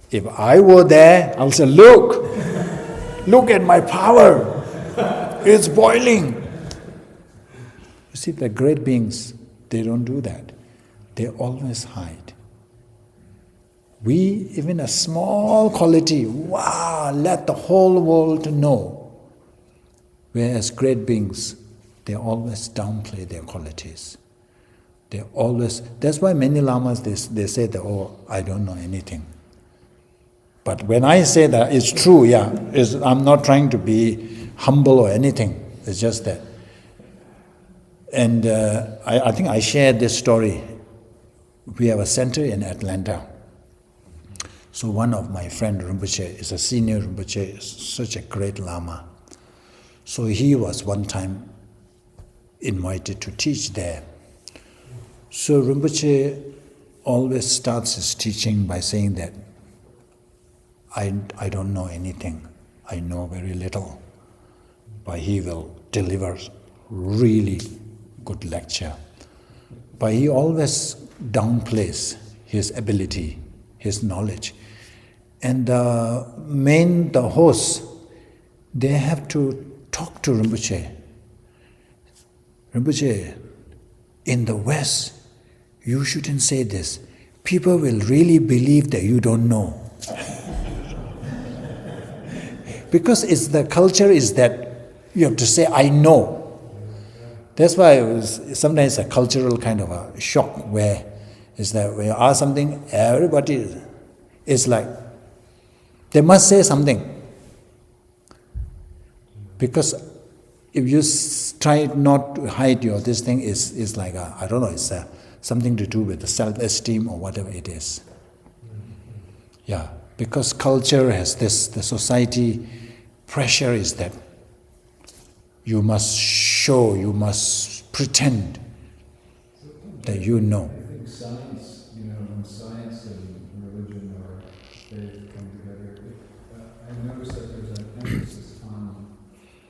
If I were there, I'll say, look at my power. It's boiling. You see, the great beings, they don't do that. They always hide. We, even a small quality, let the whole world know. Whereas great beings, they always downplay their qualities. That's why many lamas, they say that, I don't know anything. But when I say that, it's true, I'm not trying to be humble or anything. It's just that. And I think I shared this story. We have a center in Atlanta. So one of my friend Rinpoche is a senior Rinpoche, such a great lama. So he was one time invited to teach there. So Rinpoche always starts his teaching by saying that, I don't know anything, I know very little, but he will deliver really good lecture. But he always downplays his ability, his knowledge. And the hosts, they have to talk to Rinpoche. Rinpoche, in the West, you shouldn't say this. People will really believe that you don't know. Because the culture is that you have to say, I know. That's why it was sometimes a cultural kind of a shock where is that when you ask something, everybody is like, they must say something. Because if you try not to hide this thing, is like I don't know, it's something to do with the self-esteem or whatever it is. Yeah, because culture has this, the society pressure is that you must show, you must pretend that you know. I think science, when science and religion or faith come together, I noticed that there's an emphasis on,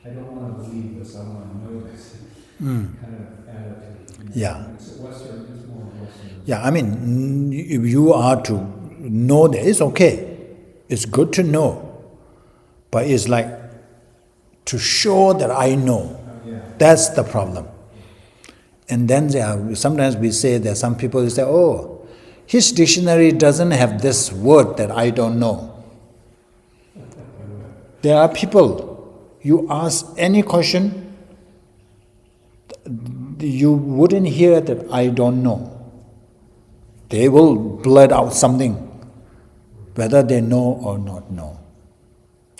I don't want to believe this, I want to know this, kind of attitude. Yeah. It's Western, it's more Western. Yeah, I mean, if you are to know that, it's okay. It's good to know. But it's like to show that I know. That's the problem. And then sometimes we say that some people say, oh, his dictionary doesn't have this word that I don't know. There are people, you ask any question, you wouldn't hear that I don't know. They will blurt out something, whether they know or not know.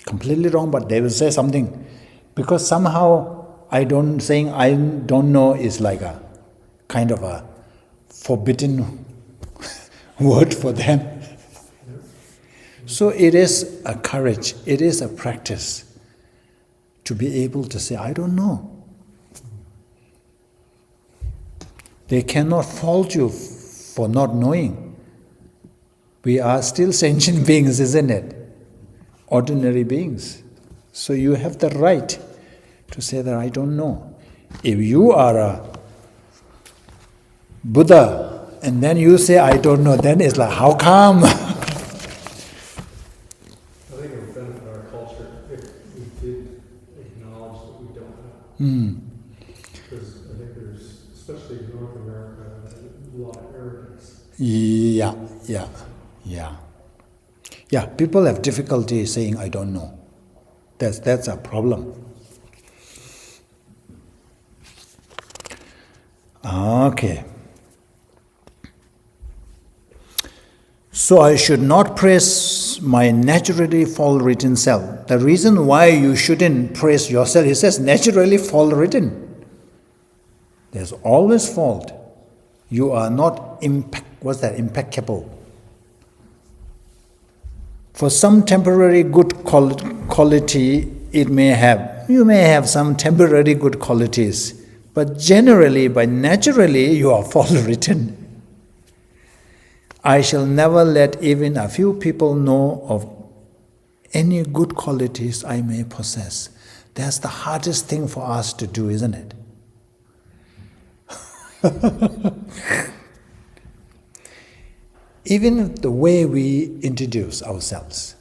Completely wrong, but they will say something. Because somehow saying I don't know is like a kind of a forbidden word for them. So it is a courage, it is a practice to be able to say, I don't know. They cannot fault you for not knowing. We are still sentient beings, isn't it? Ordinary beings. So you have the right to say that I don't know. If you are a Buddha and then you say I don't know, then it's like, how come? I think it would benefit our culture if we did acknowledge that we don't know. Because I think there's, especially in North America, a lot of arrogance. Yeah, people have difficulty saying I don't know. That's a problem. Okay. So I should not praise my naturally fall-written self. The reason why you shouldn't praise yourself, he says, naturally fall-written. There's always fault. You are not impeccable. For some temporary good quality, you may have some temporary good qualities, but generally, by naturally, you are fall-written. I shall never let even a few people know of any good qualities I may possess. That's the hardest thing for us to do, isn't it? Even the way we introduce ourselves.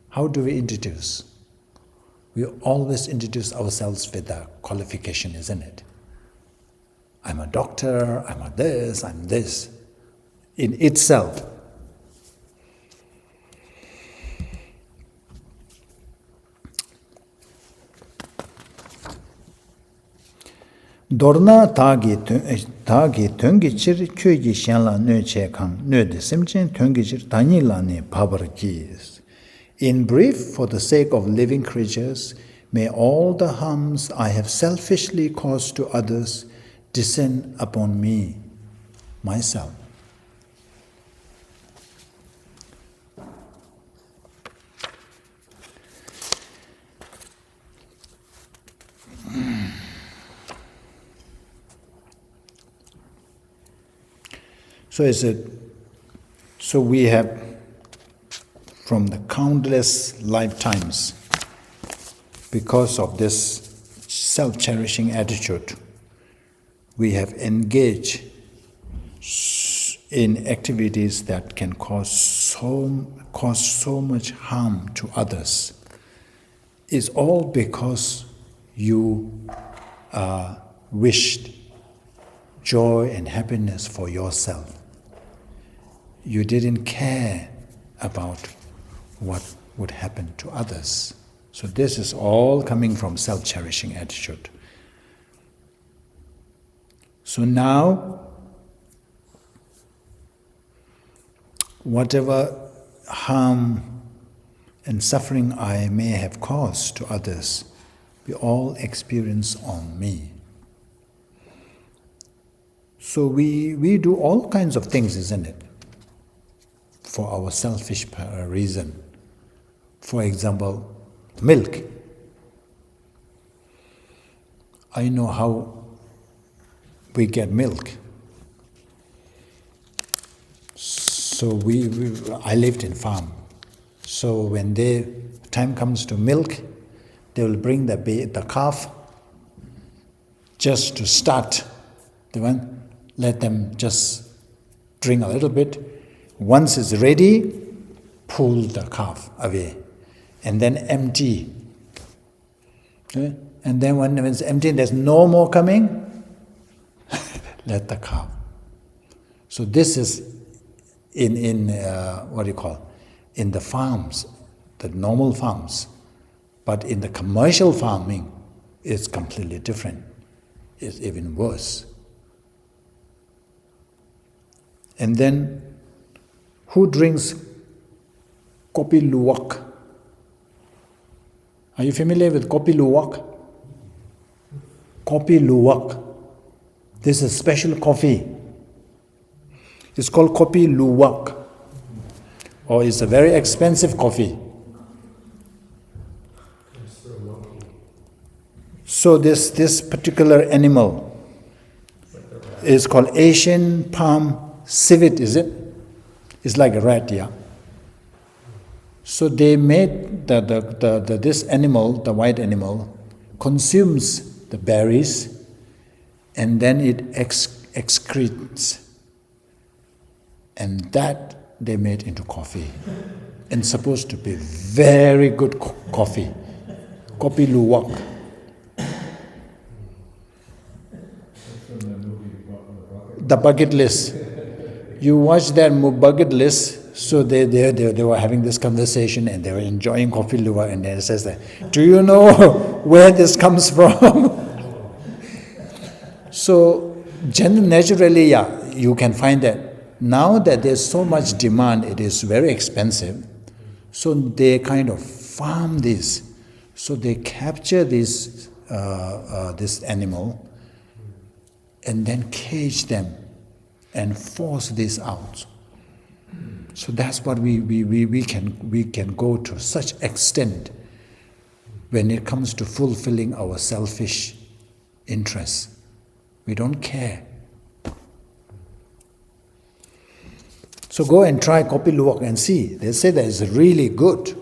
How do we introduce? We always introduce ourselves with a qualification, isn't it? I'm a doctor, I'm a this, I'm this. In itself. Dorna tagi töngi chir kyoji shenla nö che kang nö de simchen töngi chir tanyi la ne pabar kis. In brief, for the sake of living creatures, may all the harms I have selfishly caused to others descend upon me, myself. So we have, from the countless lifetimes, because of this self-cherishing attitude, we have engaged in activities that can cause so much harm to others. It's all because you wished joy and happiness for yourself. You didn't care about what would happen to others. So this is all coming from self-cherishing attitude. So now, whatever harm and suffering I may have caused to others, we all experience on me. So we do all kinds of things, isn't it? For our selfish reason. For example, milk. I know how we get milk. So I lived in farm. So when time comes to milk, they will bring the calf just to start the one, let them just drink a little bit. Once it's ready, pull the calf away and then empty. Okay? And then when it's empty, there's no more coming, let the calf. So this is in the farms, the normal farms. But in the commercial farming, it's completely different. It's even worse. And then, who drinks kopi luwak? Are you familiar with kopi luwak? Kopi luwak. This is special coffee. It's called kopi luwak. Or it's a very expensive coffee. So this particular animal is called Asian palm civet, is it? It's like a rat, yeah. So they made this animal, the white animal, consumes the berries and then it excretes. And that they made into coffee. And supposed to be very good coffee. Kopi luwak. The bucket list. You watch that bucket list, so they were having this conversation and they were enjoying coffee luwak, and then it says that, do you know where this comes from? So naturally, yeah, you can find that. Now that there's so much demand, it is very expensive. So they kind of farm this. So they capture this animal and then cage them and force this out. So that's what we can go to such extent when it comes to fulfilling our selfish interests. We don't care. So go and try kopi luwak and see. They say that it's really good.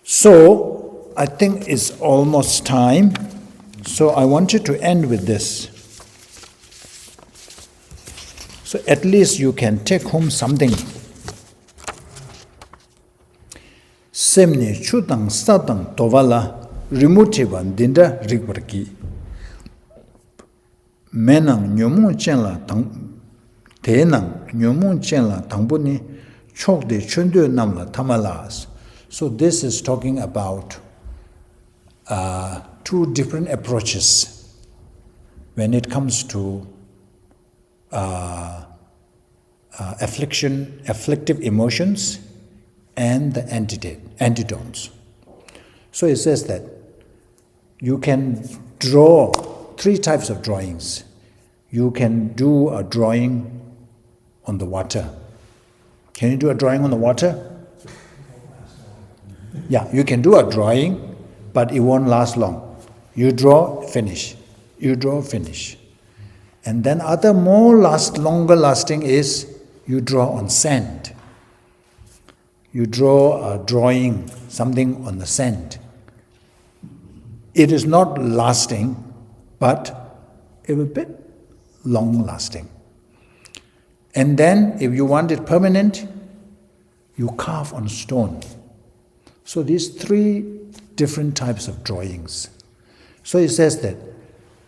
So I think it's almost time. So I wanted to end with this. So at least you can take home something. Semne chutang satang tovala remotivan dinda rigwarki. Menang nyomu chenla tang tenang nyomu chenla tangbuni chokde chundu namla tamalas. So this is talking about two different approaches when it comes to afflictive emotions and the antidotes. So it says that you can draw three types of drawings. You can do a drawing on the water. Can you do a drawing on the water? Yeah, you can do a drawing, but it won't last long. You draw, finish. You draw, finish. And then longer lasting is you draw on sand. You draw a drawing, something on the sand. It is not lasting, but it will be long lasting. And then if you want it permanent, you carve on stone. So these three different types of drawings. So it says that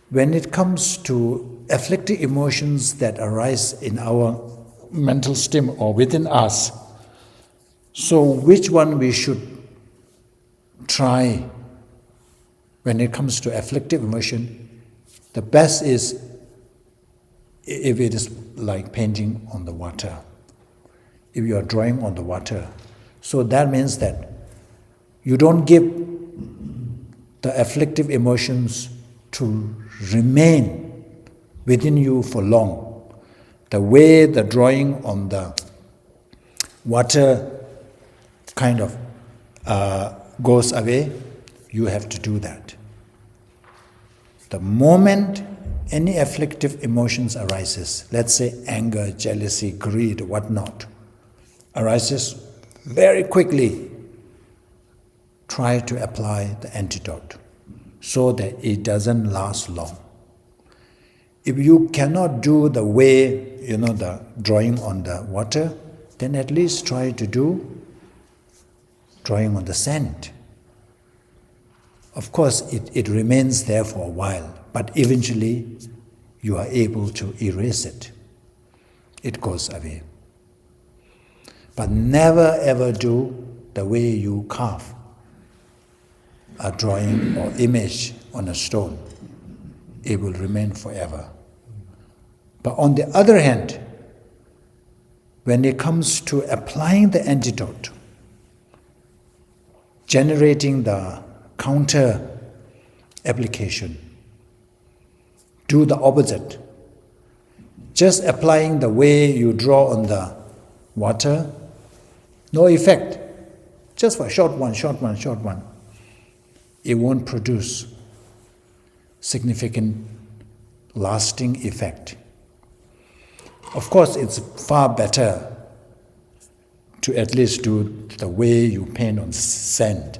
when it comes to afflictive emotions that arise in our mental stem or within us, so which one we should try when it comes to afflictive emotion? The best is if it is like painting on the water, if you are drawing on the water. So that means that you don't give the afflictive emotions to remain within you for long. The way the drawing on the water kind of goes away, you have to do that. The moment any afflictive emotions arises, let's say anger, jealousy, greed, whatnot, arises, very quickly try to apply the antidote so that it doesn't last long. If you cannot do the way, the drawing on the water, then at least try to do drawing on the sand. Of course, it remains there for a while, but eventually you are able to erase it. It goes away. But never ever do the way you carve a drawing or image on a stone. It will remain forever. But on the other hand, when it comes to applying the antidote, generating the counter application, do the opposite. Just applying the way you draw on the water, no effect. Just for a short one. It won't produce significant, lasting effect. Of course, it's far better to at least do the way you paint on sand.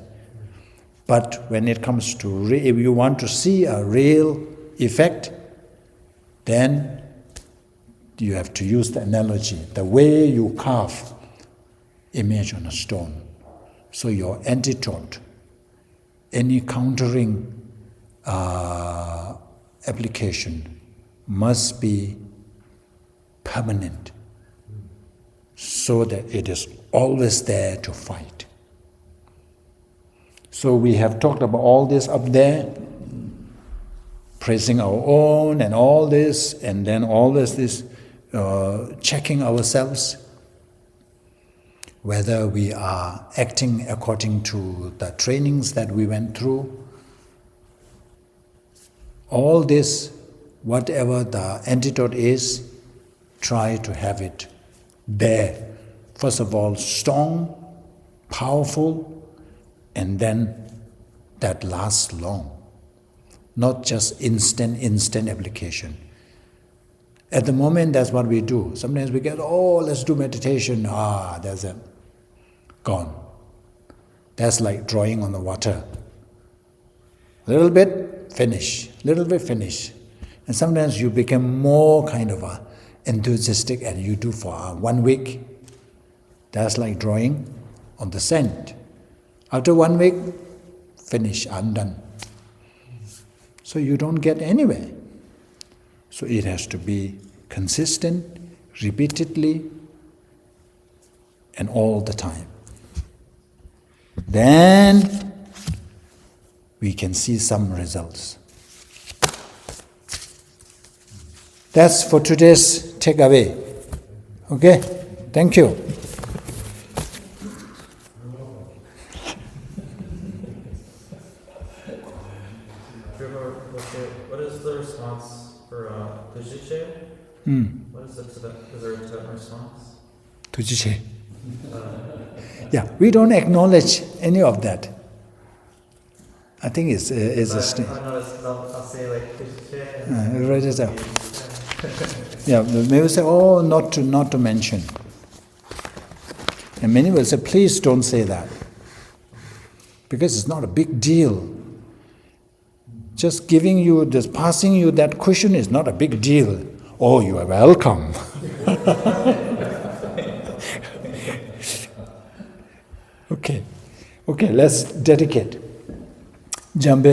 But when it comes to, if you want to see a real effect, then you have to use the analogy, the way you carve image on a stone. So your antidote, any countering application must be permanent, so that it is always there to fight. So we have talked about all this up there, praising our own and all this, and then all this checking ourselves, whether we are acting according to the trainings that we went through. All this, whatever the antidote is, try to have it there. First of all, strong, powerful, and then that lasts long. Not just instant application. At the moment, that's what we do. Sometimes we get, let's do meditation. That's it. Gone. That's like drawing on the water. Little bit, finish. Little bit, finish. And sometimes you become more kind of enthusiastic, and you do for 1 week. That's like drawing on the sand. After 1 week, finish, I'm done. So you don't get anywhere. So it has to be consistent, repeatedly, and all the time. Then we can see some results. That's for today's takeaway. Okay? Thank you. What is the response for Tujiche? What is it to that? Is there a Tibetan response? Tujiche. Yeah, we don't acknowledge any of that. I think it's a state. I'll say like Tujiche. Yeah, maybe say, not to mention. And many will say, please don't say that. Because it's not a big deal. Just passing you that cushion is not a big deal. Oh, you are welcome. Okay, let's dedicate. Jump in.